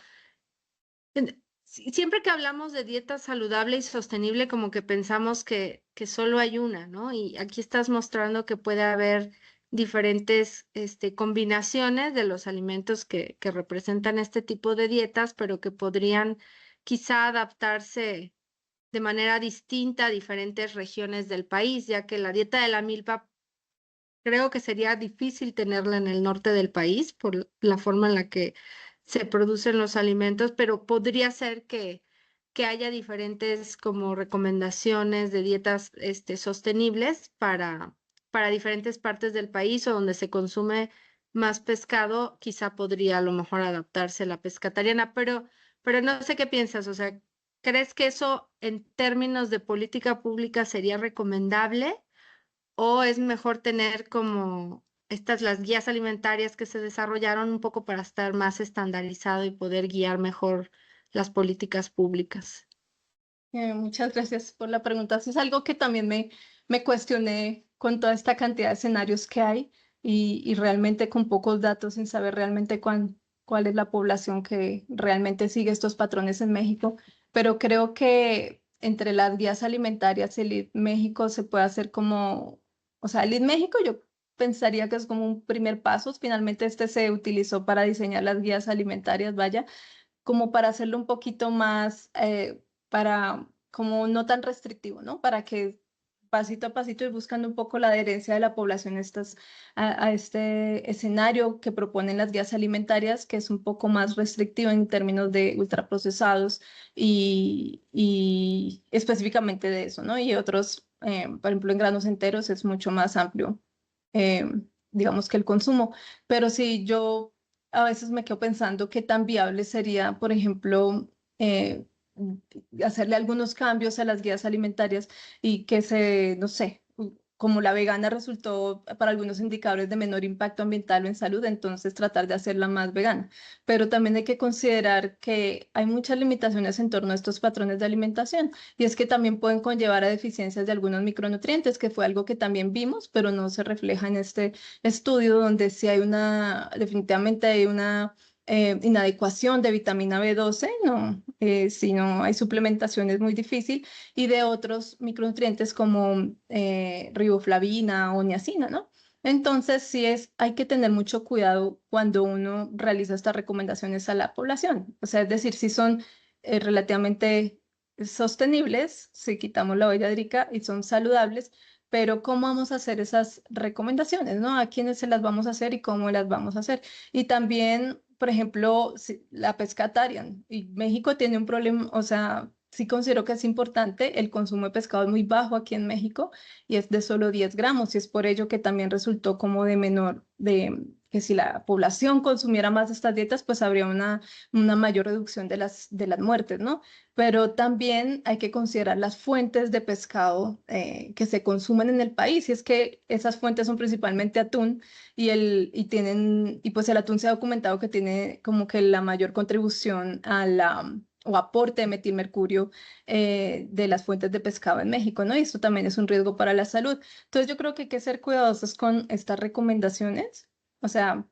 siempre que hablamos de dieta saludable y sostenible, como que pensamos que solo hay una, ¿no? Y aquí estás mostrando que puede haber diferentes combinaciones de los alimentos que representan este tipo de dietas, pero que podrían quizá adaptarse de manera distinta a diferentes regiones del país, ya que la dieta de la milpa creo que sería difícil tenerla en el norte del país por la forma en la que se producen los alimentos, pero podría ser que haya diferentes como recomendaciones de dietas sostenibles para diferentes partes del país o donde se consume más pescado, quizá podría a lo mejor adaptarse la pescatariana, pero no sé qué piensas, o sea, ¿crees que eso en términos de política pública sería recomendable? ¿O es mejor tener como las guías alimentarias que se desarrollaron un poco para estar más estandarizado y poder guiar mejor las políticas públicas? Muchas gracias por la pregunta. Sí, es algo que también me cuestioné con toda esta cantidad de escenarios que hay y realmente con pocos datos, sin saber realmente cuál es la población que realmente sigue estos patrones en México. Pero creo que entre las guías alimentarias y el México se puede hacer como, o sea, el México yo pensaría que es como un primer paso. Finalmente este se utilizó para diseñar las guías alimentarias, vaya, como para hacerlo un poquito más, para, como no tan restrictivo, ¿no? Para que pasito a pasito ir buscando un poco la adherencia de la población a este escenario que proponen las guías alimentarias, que es un poco más restrictivo en términos de ultraprocesados y específicamente de eso, ¿no? Y otros, por ejemplo, en granos enteros es mucho más amplio, eh, digamos que el consumo. Pero sí, yo a veces me quedo pensando qué tan viable sería, por ejemplo, hacerle algunos cambios a las guías alimentarias y que no sé, como la vegana resultó para algunos indicadores de menor impacto ambiental o en salud, entonces tratar de hacerla más vegana. Pero también hay que considerar que hay muchas limitaciones en torno a estos patrones de alimentación y es que también pueden conllevar a deficiencias de algunos micronutrientes, que fue algo que también vimos, pero no se refleja en este estudio donde sí hay definitivamente hay una inadecuación de vitamina B12, no, si no hay suplementación es muy difícil, y de otros micronutrientes como riboflavina o niacina, ¿no? Entonces, hay que tener mucho cuidado cuando uno realiza estas recomendaciones a la población. O sea, es decir, si son relativamente sostenibles, si quitamos la huella hídrica y son saludables, pero ¿cómo vamos a hacer esas recomendaciones, ¿no? ¿A quiénes se las vamos a hacer y cómo las vamos a hacer? Y también, por ejemplo, la pescatarian. Y México tiene un problema, o sea, sí considero que es importante. El consumo de pescado es muy bajo aquí en México y es de solo 10 gramos. Y es por ello que también resultó como de menor, que si la población consumiera más de estas dietas, pues habría una mayor reducción de las muertes, ¿no? Pero también hay que considerar las fuentes de pescado que se consumen en el país. Y es que esas fuentes son principalmente atún y pues el atún se ha documentado que tiene como que la mayor contribución o aporte de metilmercurio de las fuentes de pescado en México, ¿no? Y esto también es un riesgo para la salud. Entonces yo creo que hay que ser cuidadosos con estas recomendaciones, o sea,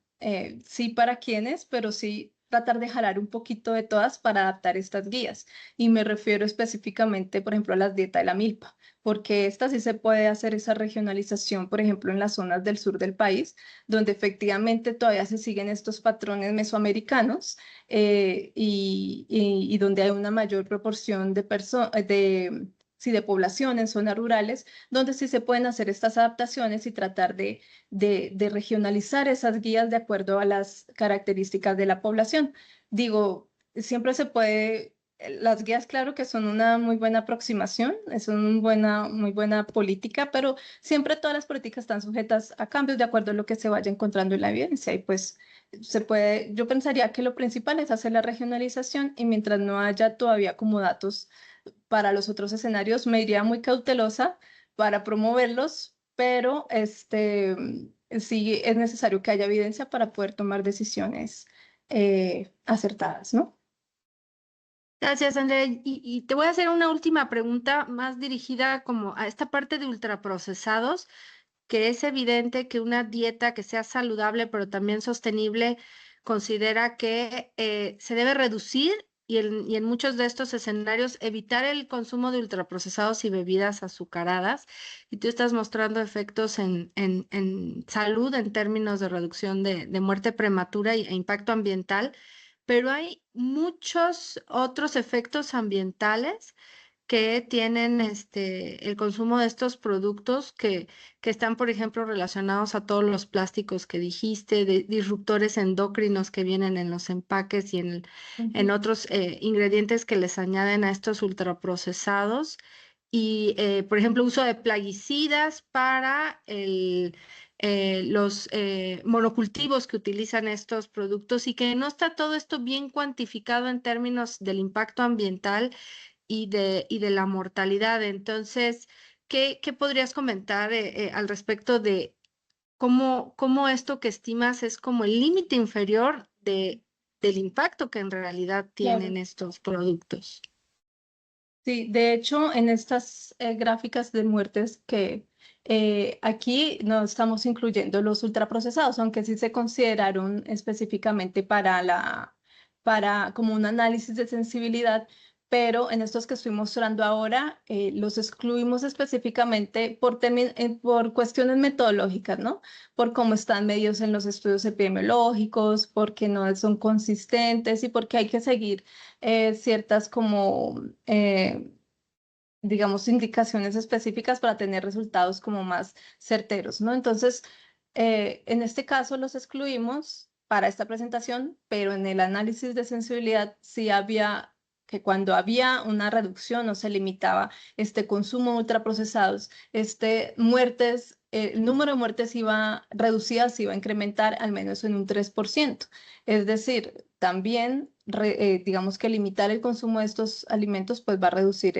sí para quienes, pero sí tratar de jalar un poquito de todas para adaptar estas guías. Y me refiero específicamente, por ejemplo, a las dietas de la milpa, porque esta sí se puede hacer esa regionalización, por ejemplo, en las zonas del sur del país, donde efectivamente todavía se siguen estos patrones mesoamericanos y donde hay una mayor proporción de población en zonas rurales, donde sí se pueden hacer estas adaptaciones y tratar de regionalizar esas guías de acuerdo a las características de la población. Digo, siempre se puede. Las guías, claro que son una muy buena aproximación, es una muy buena política, pero siempre todas las políticas están sujetas a cambios de acuerdo a lo que se vaya encontrando en la evidencia. Y pues yo pensaría que lo principal es hacer la regionalización y mientras no haya todavía como datos para los otros escenarios, me iría muy cautelosa para promoverlos, pero sí es necesario que haya evidencia para poder tomar decisiones acertadas, ¿no? Gracias, Andrea. Y te voy a hacer una última pregunta más dirigida como a esta parte de ultraprocesados, que es evidente que una dieta que sea saludable pero también sostenible considera que se debe reducir y en muchos de estos escenarios evitar el consumo de ultraprocesados y bebidas azucaradas. Y tú estás mostrando efectos en salud en términos de reducción de muerte prematura e impacto ambiental, pero hay muchos otros efectos ambientales que tienen el consumo de estos productos que están, por ejemplo, relacionados a todos los plásticos que dijiste, de disruptores endocrinos que vienen en los empaques y en otros ingredientes que les añaden a estos ultraprocesados. Y, por ejemplo, uso de plaguicidas para los monocultivos que utilizan estos productos y que no está todo esto bien cuantificado en términos del impacto ambiental y de la mortalidad. Entonces, ¿qué podrías comentar al respecto de cómo esto que estimas es como el límite inferior del impacto que en realidad tienen Claro. estos productos? Sí, de hecho, en estas gráficas de muertes que aquí no estamos incluyendo los ultraprocesados, aunque sí se consideraron específicamente para como un análisis de sensibilidad, pero en estos que estoy mostrando ahora, los excluimos específicamente por cuestiones metodológicas, ¿no? Por cómo están medidos en los estudios epidemiológicos, porque no son consistentes y porque hay que seguir ciertas como, digamos, indicaciones específicas para tener resultados como más certeros, ¿no? Entonces, en este caso los excluimos para esta presentación, pero en el análisis de sensibilidad sí había que cuando había una reducción o se limitaba este consumo de ultraprocesados, el número de muertes reducidas iba a incrementar al menos en un 3%. Es decir, también digamos que limitar el consumo de estos alimentos pues va a reducir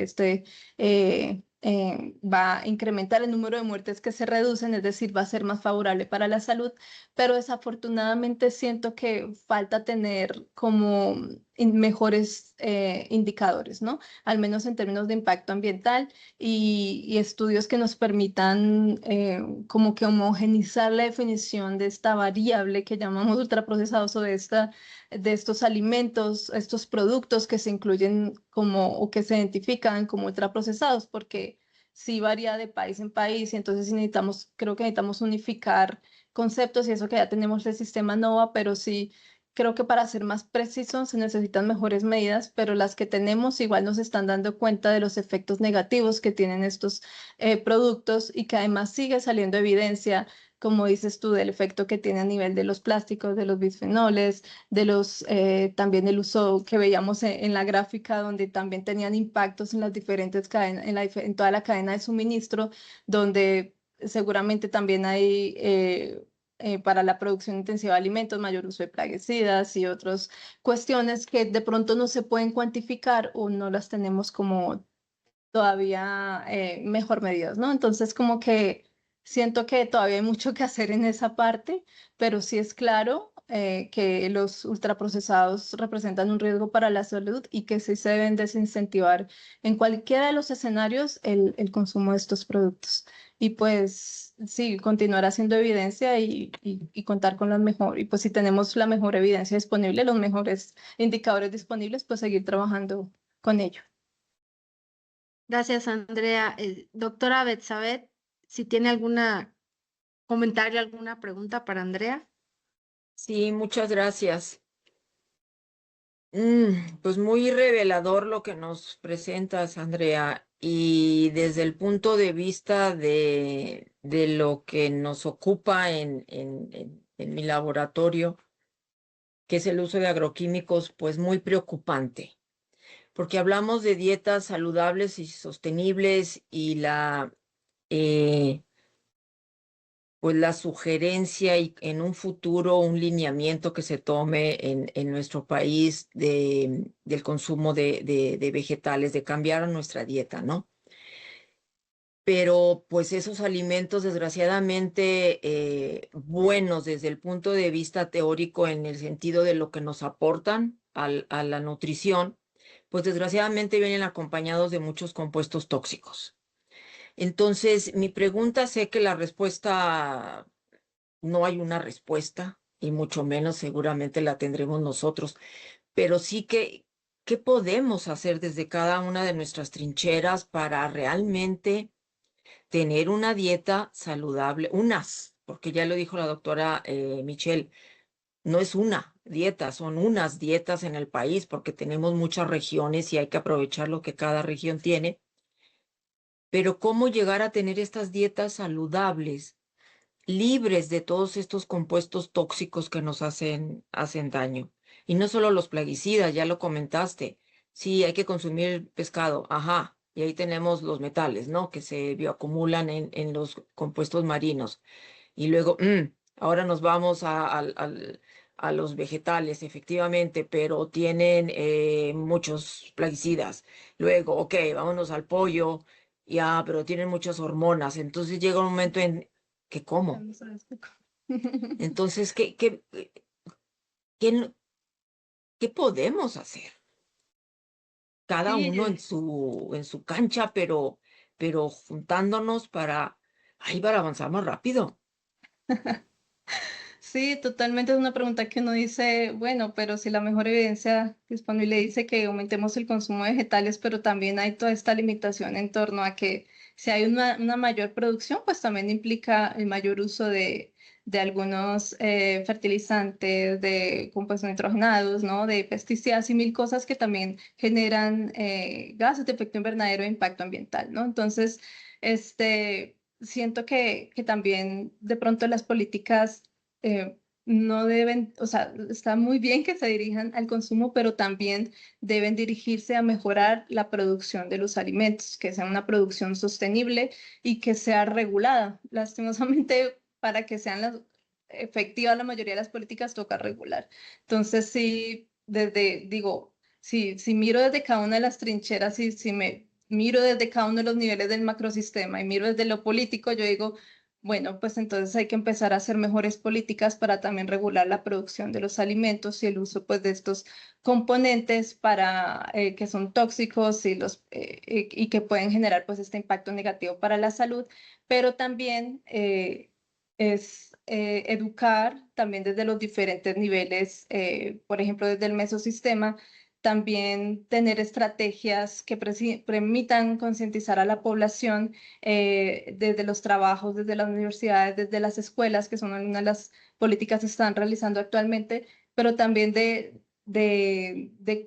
va a incrementar el número de muertes que se reducen, es decir, va a ser más favorable para la salud, pero desafortunadamente siento que falta tener como mejores indicadores, ¿no? Al menos en términos de impacto ambiental y estudios que nos permitan como que homogenizar la definición de esta variable que llamamos ultraprocesados o de estos alimentos, estos productos que se incluyen como o que se identifican como ultraprocesados, porque sí varía de país en país y entonces sí creo que necesitamos unificar conceptos y eso que ya tenemos el sistema NOVA, pero sí creo que para ser más precisos se necesitan mejores medidas, pero las que tenemos igual nos están dando cuenta de los efectos negativos que tienen estos productos y que además sigue saliendo evidencia, como dices tú, del efecto que tiene a nivel de los plásticos, de los bisfenoles, también el uso que veíamos en la gráfica, donde también tenían impactos en las diferentes cadenas, en toda la cadena de suministro, donde seguramente también hay para la producción intensiva de alimentos, mayor uso de plaguicidas y otras cuestiones que de pronto no se pueden cuantificar o no las tenemos como todavía mejor medidas, ¿no? Entonces, como que siento que todavía hay mucho que hacer en esa parte, pero sí es claro que los ultraprocesados representan un riesgo para la salud y que sí se deben desincentivar en cualquiera de los escenarios el consumo de estos productos. Y pues sí, continuar haciendo evidencia y contar con las mejor, y pues si tenemos la mejor evidencia disponible, los mejores indicadores disponibles, pues seguir trabajando con ello. Gracias, Andrea. Doctora Betsabé, si tiene alguna comentario, alguna pregunta para Andrea. Sí, muchas gracias. Pues muy revelador lo que nos presentas, Andrea, y desde el punto de vista de lo que nos ocupa en mi laboratorio, que es el uso de agroquímicos, pues muy preocupante, porque hablamos de dietas saludables y sostenibles y pues la sugerencia y en un futuro un lineamiento que se tome en nuestro país del consumo de vegetales, de cambiar nuestra dieta, ¿no? Pero pues esos alimentos desgraciadamente buenos desde el punto de vista teórico en el sentido de lo que nos aportan a la nutrición, pues desgraciadamente vienen acompañados de muchos compuestos tóxicos. Entonces, mi pregunta, sé que la respuesta no hay una respuesta, y mucho menos seguramente la tendremos nosotros, pero sí que, ¿qué podemos hacer desde cada una de nuestras trincheras para realmente tener una dieta saludable? Porque ya lo dijo la doctora Michelle, no es una dieta, son unas dietas en el país, porque tenemos muchas regiones y hay que aprovechar lo que cada región tiene. Pero ¿cómo llegar a tener estas dietas saludables, libres de todos estos compuestos tóxicos que nos hacen daño? Y no solo los plaguicidas, ya lo comentaste. Sí, hay que consumir pescado, ajá. Y ahí tenemos los metales, ¿no? Que se bioacumulan en los compuestos marinos. Y luego, ahora nos vamos a los vegetales, efectivamente, pero tienen muchos plaguicidas. Luego, ok, vámonos al pollo, ya, pero tienen muchas hormonas. Entonces llega un momento en que, ¿cómo? Entonces, ¿qué, qué podemos hacer? Cada Sí, uno en su cancha, pero juntándonos para avanzar más rápido. sí, Sí, totalmente es una pregunta que uno dice, bueno, pero si la mejor evidencia disponible dice que aumentemos el consumo de vegetales, pero también hay toda esta limitación en torno a que si hay una mayor producción, pues también implica el mayor uso de algunos fertilizantes, de compuestos nitrogenados, ¿no? De pesticidas y mil cosas que también generan gases de efecto invernadero e impacto ambiental, ¿no? Entonces, siento que también de pronto las políticas no deben, o sea, está muy bien que se dirijan al consumo, pero también deben dirigirse a mejorar la producción de los alimentos, que sea una producción sostenible y que sea regulada. Lastimosamente, para que sean efectivas la mayoría de las políticas, toca regular. Entonces, sí, digo, si miro desde cada una de las trincheras y si me miro desde cada uno de los niveles del macrosistema y miro desde lo político, yo digo, bueno, pues entonces hay que empezar a hacer mejores políticas para también regular la producción de los alimentos y el uso pues de estos componentes para que son tóxicos y que pueden generar pues este impacto negativo para la salud, pero también es educar también desde los diferentes niveles, por ejemplo desde el mesosistema, también tener estrategias que permitan concientizar a la población desde los trabajos, desde las universidades, desde las escuelas, que son algunas de las políticas que se están realizando actualmente, pero también de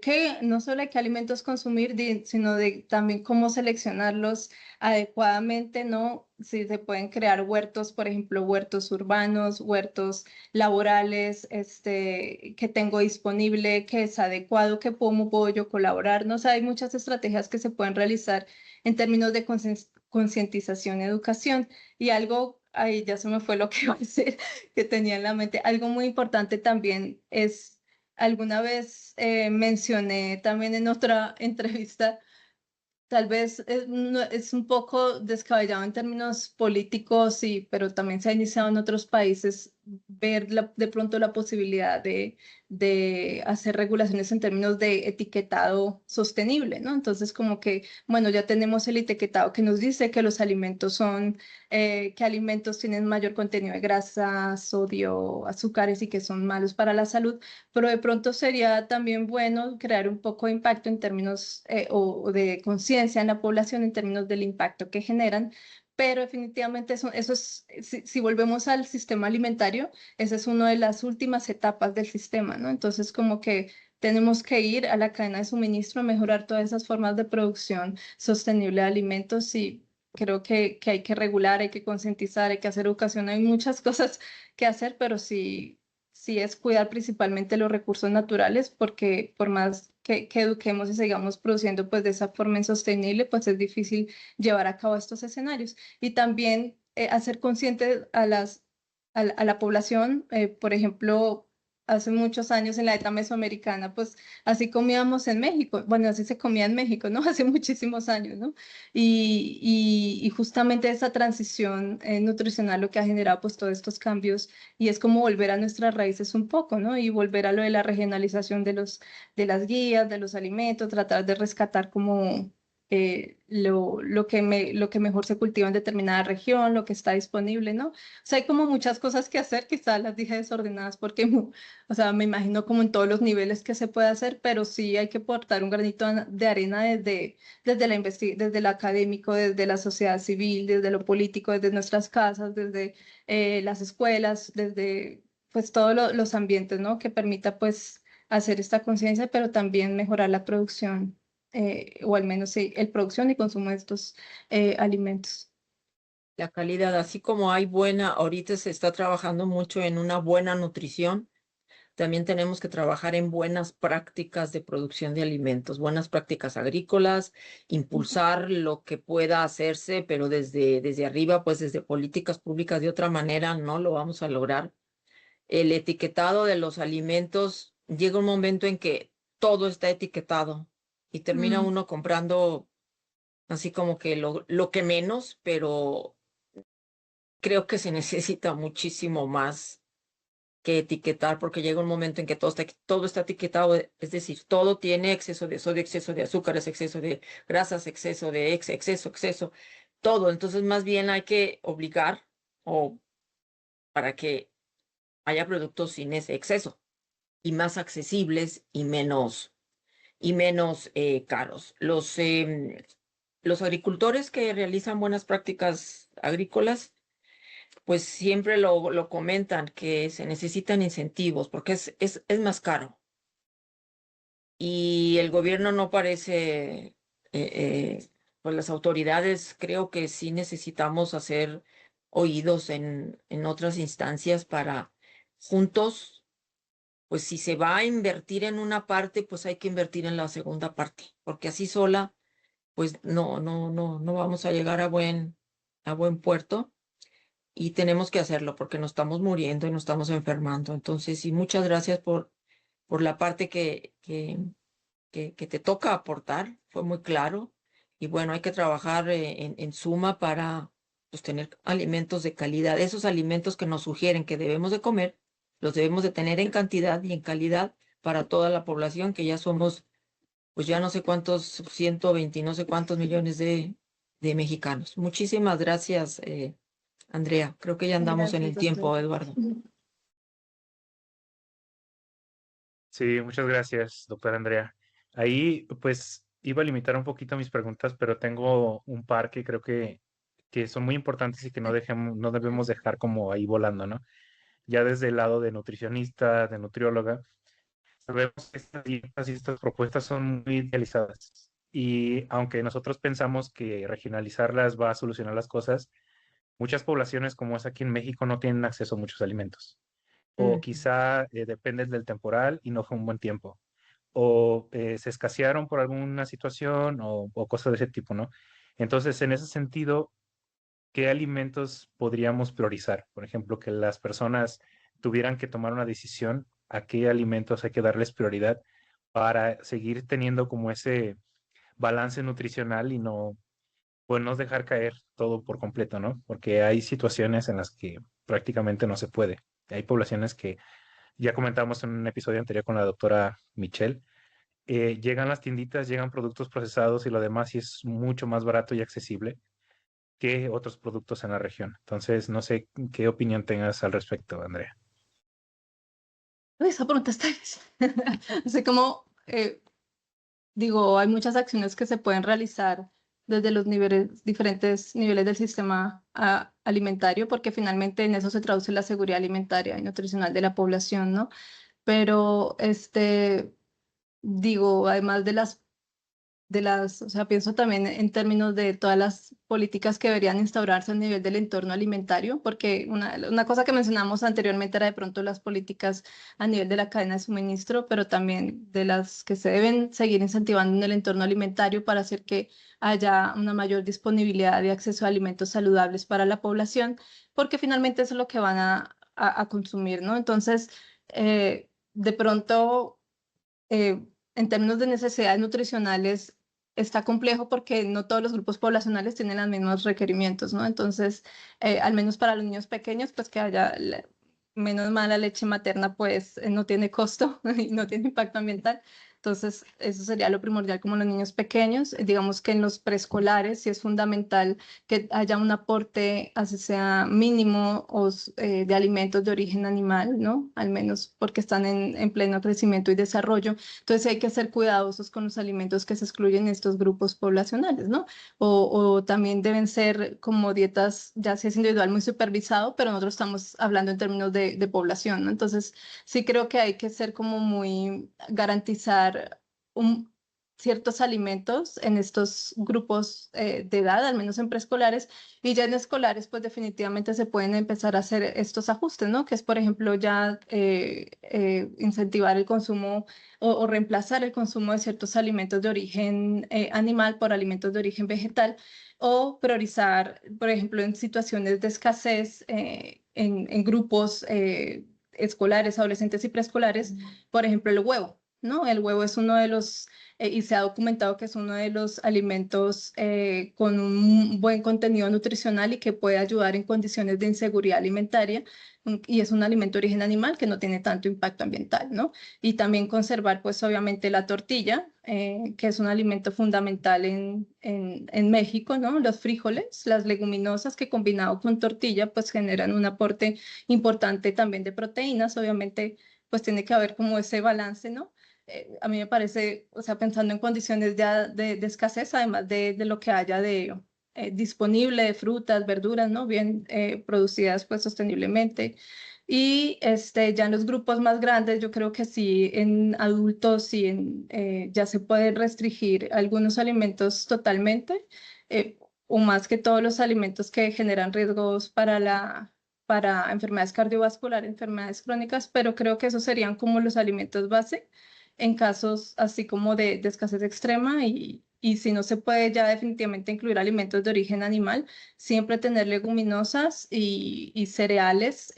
qué, no solo de qué alimentos consumir, sino de también cómo seleccionarlos adecuadamente, ¿no? Si se pueden crear huertos, por ejemplo, huertos urbanos, huertos laborales, que tengo disponible, que es adecuado, que cómo puedo yo colaborar, ¿no? O sea, hay muchas estrategias que se pueden realizar en términos de concientización y educación. Y algo, ahí ya se me fue lo que iba a decir, que tenía en la mente, algo muy importante también es, alguna vez mencioné también en otra entrevista, tal vez es un poco descabellado en términos políticos, sí, pero también se ha iniciado en otros países ver de pronto la posibilidad de hacer regulaciones en términos de etiquetado sostenible, ¿no? Entonces, como que, bueno, ya tenemos el etiquetado que nos dice que los alimentos son, que alimentos tienen mayor contenido de grasa, sodio, azúcares y que son malos para la salud, pero de pronto sería también bueno crear un poco de impacto en términos o de conciencia en la población en términos del impacto que generan, pero definitivamente eso es, si volvemos al sistema alimentario, esa es una de las últimas etapas del sistema, ¿no? Entonces, como que tenemos que ir a la cadena de suministro, mejorar todas esas formas de producción sostenible de alimentos y creo que hay que regular, hay que concientizar, hay que hacer educación, hay muchas cosas que hacer, pero sí es cuidar principalmente los recursos naturales, porque por más que eduquemos y sigamos produciendo pues de esa forma insostenible, pues es difícil llevar a cabo estos escenarios. Y también hacer consciente a la población, por ejemplo, hace muchos años en la dieta mesoamericana, pues así comíamos en México, bueno, así se comía en México, ¿no? Hace muchísimos años, ¿no? Y justamente esa transición nutricional lo que ha generado pues todos estos cambios y es como volver a nuestras raíces un poco, ¿no? Y volver a lo de la regionalización de las guías, de los alimentos, tratar de rescatar como lo que mejor se cultiva en determinada región, lo que está disponible, ¿no? O sea, hay como muchas cosas que hacer, quizás las dije desordenadas porque, o sea, me imagino como en todos los niveles que se puede hacer, pero sí hay que aportar un granito de arena desde el académico, desde la sociedad civil, desde lo político, desde nuestras casas, desde las escuelas, desde pues todos los ambientes, ¿no? Que permita pues hacer esta conciencia, pero también mejorar la producción, o al menos sí, el producción y consumo de estos alimentos. La calidad, así como hay buena, ahorita se está trabajando mucho en una buena nutrición, también tenemos que trabajar en buenas prácticas de producción de alimentos, buenas prácticas agrícolas, impulsar lo que pueda hacerse, pero desde arriba, pues desde políticas públicas, de otra manera no lo vamos a lograr. El etiquetado de los alimentos, llega un momento en que todo está etiquetado y termina Mm, uno comprando así como que lo que menos, pero creo que se necesita muchísimo más que etiquetar, porque llega un momento en que todo está etiquetado, es decir, todo tiene exceso de sodio, exceso de azúcares, exceso de grasas, exceso de exceso, todo. Entonces, más bien hay que obligar o para que haya productos sin ese exceso y más accesibles y menos caros. Los agricultores que realizan buenas prácticas agrícolas, pues siempre lo comentan, que se necesitan incentivos porque es más caro. Y el gobierno no parece, pues las autoridades creo que sí necesitamos hacer oídos en otras instancias para juntos, pues si se va a invertir en una parte, pues hay que invertir en la segunda parte, porque así sola, pues no vamos a llegar a buen puerto y tenemos que hacerlo porque nos estamos muriendo y nos estamos enfermando. Entonces, sí, muchas gracias por la parte que te toca aportar, fue muy claro. Y bueno, hay que trabajar en suma para pues, tener alimentos de calidad. Esos alimentos que nos sugieren que debemos de comer, los debemos de tener en cantidad y en calidad para toda la población, que ya somos, pues ya no sé cuántos, 120, no sé cuántos millones de mexicanos. Muchísimas gracias, Andrea. Creo que ya andamos en el Gracias, doctor. tiempo, Eduardo. Sí, muchas gracias, doctora Andrea. Ahí, pues, iba a limitar un poquito mis preguntas, pero tengo un par que creo que son muy importantes y que no debemos dejar como ahí volando, ¿no? Ya desde el lado de nutricionista, de nutrióloga, sabemos que estas dietas y estas propuestas son muy idealizadas. Y aunque nosotros pensamos que regionalizarlas va a solucionar las cosas, muchas poblaciones, como es aquí en México, no tienen acceso a muchos alimentos. O quizá dependen del temporal y no fue un buen tiempo. O se escasearon por alguna situación o cosas de ese tipo, ¿no? Entonces, en ese sentido, ¿qué alimentos podríamos priorizar? Por ejemplo, que las personas tuvieran que tomar una decisión, a qué alimentos hay que darles prioridad para seguir teniendo como ese balance nutricional y no, pues, no dejar caer todo por completo, ¿no? Porque hay situaciones en las que prácticamente no se puede. Hay poblaciones que ya comentamos en un episodio anterior con la doctora Michelle, llegan las tienditas, llegan productos procesados y lo demás y es mucho más barato y accesible que otros productos en la región. Entonces, no sé qué opinión tengas al respecto, Andrea. Uy, esa pregunta está difícil. Así como, digo, hay muchas acciones que se pueden realizar desde los niveles, diferentes niveles del sistema alimentario, porque finalmente en eso se traduce la seguridad alimentaria y nutricional de la población, ¿no? Pero, digo, además o sea, pienso también en términos de todas las políticas que deberían instaurarse a nivel del entorno alimentario, porque una cosa que mencionamos anteriormente era de pronto las políticas a nivel de la cadena de suministro, pero también de las que se deben seguir incentivando en el entorno alimentario para hacer que haya una mayor disponibilidad de acceso a alimentos saludables para la población, porque finalmente eso es lo que van a consumir, ¿no? Entonces, de pronto en términos de necesidades nutricionales está complejo porque no todos los grupos poblacionales tienen los mismos requerimientos, ¿no? Entonces, al menos para los niños pequeños, pues que haya menos mal la leche materna, pues no tiene costo y no tiene impacto ambiental. Entonces, eso sería lo primordial como los niños pequeños. Digamos que en los preescolares sí es fundamental que haya un aporte, así sea mínimo, de alimentos de origen animal, ¿no? Al menos porque están en pleno crecimiento y desarrollo. Entonces hay que ser cuidadosos con los alimentos que se excluyen en estos grupos poblacionales, ¿no? O también deben ser como dietas, ya si es individual, muy supervisado, pero nosotros estamos hablando en términos de población, ¿no? Entonces sí creo que hay que ser como muy garantizar ciertos alimentos en estos grupos de edad, al menos en preescolares, y ya en escolares, pues definitivamente se pueden empezar a hacer estos ajustes, ¿no? Que es, por ejemplo, ya incentivar el consumo o reemplazar el consumo de ciertos alimentos de origen animal por alimentos de origen vegetal, o priorizar, por ejemplo, en situaciones de escasez en grupos escolares, adolescentes y preescolares, por ejemplo, el huevo, ¿no? El huevo es uno de los y se ha documentado que es uno de los alimentos con un buen contenido nutricional y que puede ayudar en condiciones de inseguridad alimentaria, y es un alimento de origen animal que no tiene tanto impacto ambiental, ¿no? Y también conservar, pues obviamente la tortilla, que es un alimento fundamental en México, ¿no? Los frijoles, las leguminosas que combinado con tortilla, pues generan un aporte importante también de proteínas, obviamente, pues tiene que haber como ese balance, ¿no? A mí me parece, o sea, pensando en condiciones de escasez, además de lo que haya de disponible de frutas, verduras, ¿no? Bien producidas pues sosteniblemente. Y ya en los grupos más grandes, yo creo que sí, en adultos sí, ya se puede restringir algunos alimentos totalmente, o más que todos los alimentos que generan riesgos para enfermedades cardiovasculares, enfermedades crónicas, pero creo que esos serían como los alimentos base en casos así como de escasez extrema, y si no se puede ya definitivamente incluir alimentos de origen animal, siempre tener leguminosas y cereales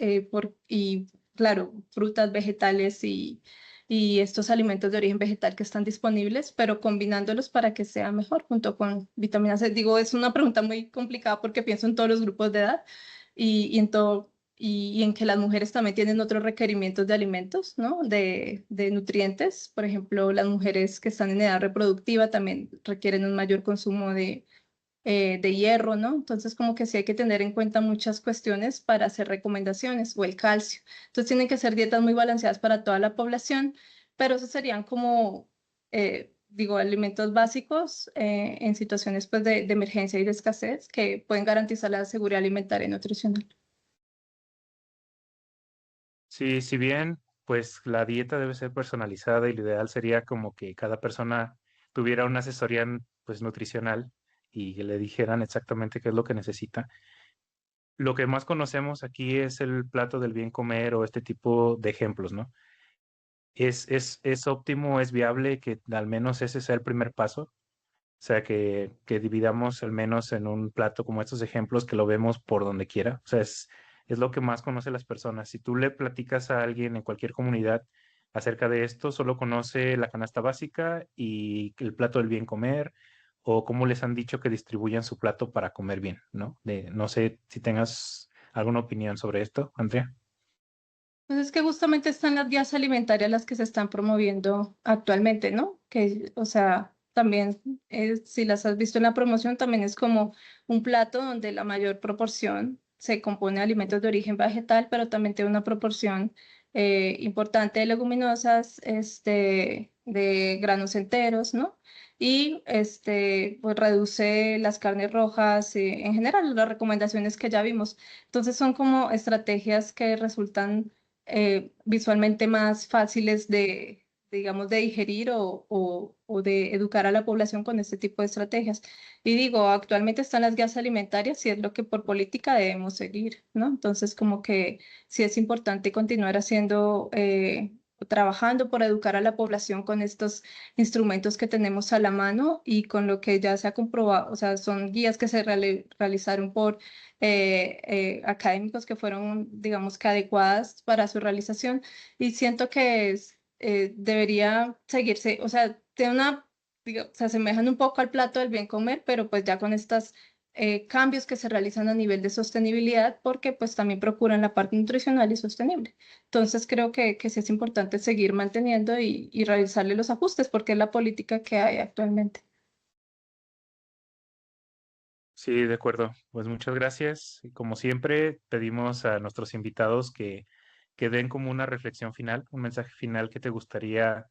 y claro, frutas, vegetales y estos alimentos de origen vegetal que están disponibles, pero combinándolos para que sea mejor junto con vitaminas C. Digo, es una pregunta muy complicada porque pienso en todos los grupos de edad y en todo. Y en que las mujeres también tienen otros requerimientos de alimentos, ¿no? De nutrientes. Por ejemplo, las mujeres que están en edad reproductiva también requieren un mayor consumo de hierro, ¿no? Entonces, como que sí hay que tener en cuenta muchas cuestiones para hacer recomendaciones, o el calcio. Entonces, tienen que ser dietas muy balanceadas para toda la población, pero esos serían como, digo, alimentos básicos en situaciones pues, de emergencia y de escasez que pueden garantizar la seguridad alimentaria y nutricional. Sí, si bien pues la dieta debe ser personalizada y lo ideal sería como que cada persona tuviera una asesoría pues nutricional y que le dijeran exactamente qué es lo que necesita. Lo que más conocemos aquí es el plato del bien comer o este tipo de ejemplos, ¿no? Es óptimo, es viable que al menos ese sea el primer paso. O sea, que dividamos al menos en un plato como estos ejemplos que lo vemos por donde quiera. O sea, es lo que más conoce las personas. Si tú le platicas a alguien en cualquier comunidad acerca de esto, solo conoce la canasta básica y el plato del bien comer o cómo les han dicho que distribuyan su plato para comer bien, ¿no? No sé si tengas alguna opinión sobre esto, Andrea. Pues es que justamente están las guías alimentarias las que se están promoviendo actualmente, ¿no? Que, o sea, también, si las has visto en la promoción, también es como un plato donde la mayor proporción se compone de alimentos de origen vegetal, pero también tiene una proporción importante de leguminosas, de granos enteros, ¿no? Y pues reduce las carnes rojas, en general, las recomendaciones que ya vimos. Entonces son como estrategias que resultan visualmente más fáciles digamos, de digerir o de educar a la población con este tipo de estrategias. Y digo, actualmente están las guías alimentarias y es lo que por política debemos seguir, ¿no? Entonces, como que sí es importante continuar haciendo, trabajando por educar a la población con estos instrumentos que tenemos a la mano y con lo que ya se ha comprobado, o sea, son guías que se realizaron por académicos que fueron, digamos que adecuadas para su realización, y siento que debería seguirse, o sea, se asemejan un poco al plato del bien comer, pero pues ya con estos cambios que se realizan a nivel de sostenibilidad, porque pues también procuran la parte nutricional y sostenible. Entonces creo que sí es importante seguir manteniendo y realizarle los ajustes, porque es la política que hay actualmente. Sí, de acuerdo. Pues muchas gracias. Y como siempre, pedimos a nuestros invitados que den como una reflexión final, un mensaje final que te gustaría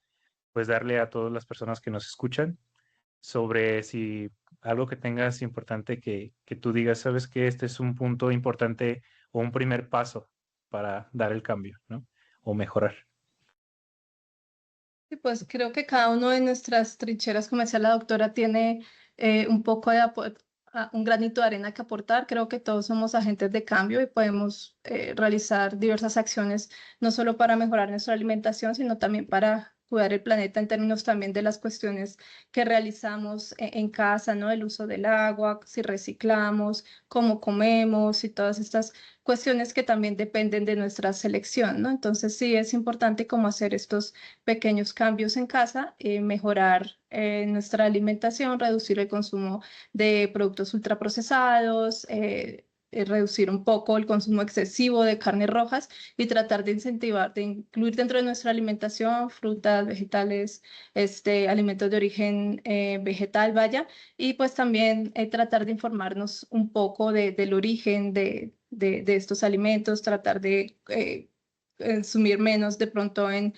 pues darle a todas las personas que nos escuchan sobre si algo que tengas importante que tú digas, sabes que este es un punto importante o un primer paso para dar el cambio, ¿no? O mejorar. Y pues creo que cada uno de nuestras trincheras, como decía la doctora, tiene un poco un granito de arena que aportar. Creo que todos somos agentes de cambio y podemos realizar diversas acciones, no solo para mejorar nuestra alimentación, sino también para cuidar el planeta en términos también de las cuestiones que realizamos en casa, ¿no? El uso del agua, si reciclamos, cómo comemos y todas estas cuestiones que también dependen de nuestra selección, ¿no? Entonces sí es importante como hacer estos pequeños cambios en casa, mejorar nuestra alimentación, reducir el consumo de productos ultraprocesados, reducir un poco el consumo excesivo de carnes rojas y tratar de incentivar, de incluir dentro de nuestra alimentación frutas, vegetales, alimentos de origen vegetal, vaya, y pues también tratar de informarnos un poco del origen de estos alimentos, tratar de consumir menos de pronto en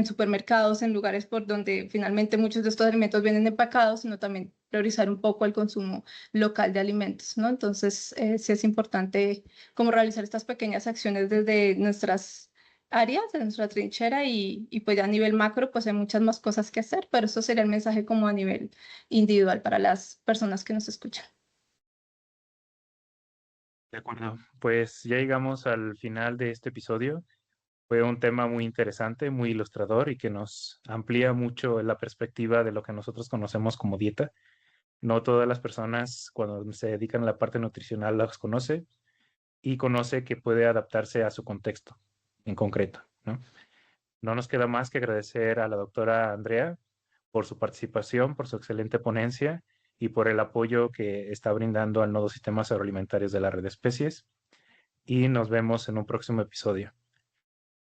supermercados, en lugares por donde finalmente muchos de estos alimentos vienen empacados, sino también priorizar un poco el consumo local de alimentos, ¿no? Entonces, sí es importante como realizar estas pequeñas acciones desde nuestras áreas, de nuestra trinchera y pues ya a nivel macro, pues hay muchas más cosas que hacer, pero eso sería el mensaje como a nivel individual para las personas que nos escuchan. De acuerdo. Pues ya llegamos al final de este episodio. Fue un tema muy interesante, muy ilustrador y que nos amplía mucho la perspectiva de lo que nosotros conocemos como dieta. No todas las personas cuando se dedican a la parte nutricional las conoce y conoce que puede adaptarse a su contexto en concreto, ¿no? No nos queda más que agradecer a la doctora Andrea por su participación, por su excelente ponencia y por el apoyo que está brindando al Nodo Sistemas Agroalimentarios de la Red de Especies. Y nos vemos en un próximo episodio.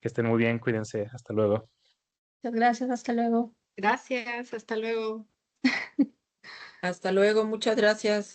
Que estén muy bien, cuídense. Hasta luego. Muchas gracias, hasta luego. Gracias, hasta luego. Hasta luego, muchas gracias.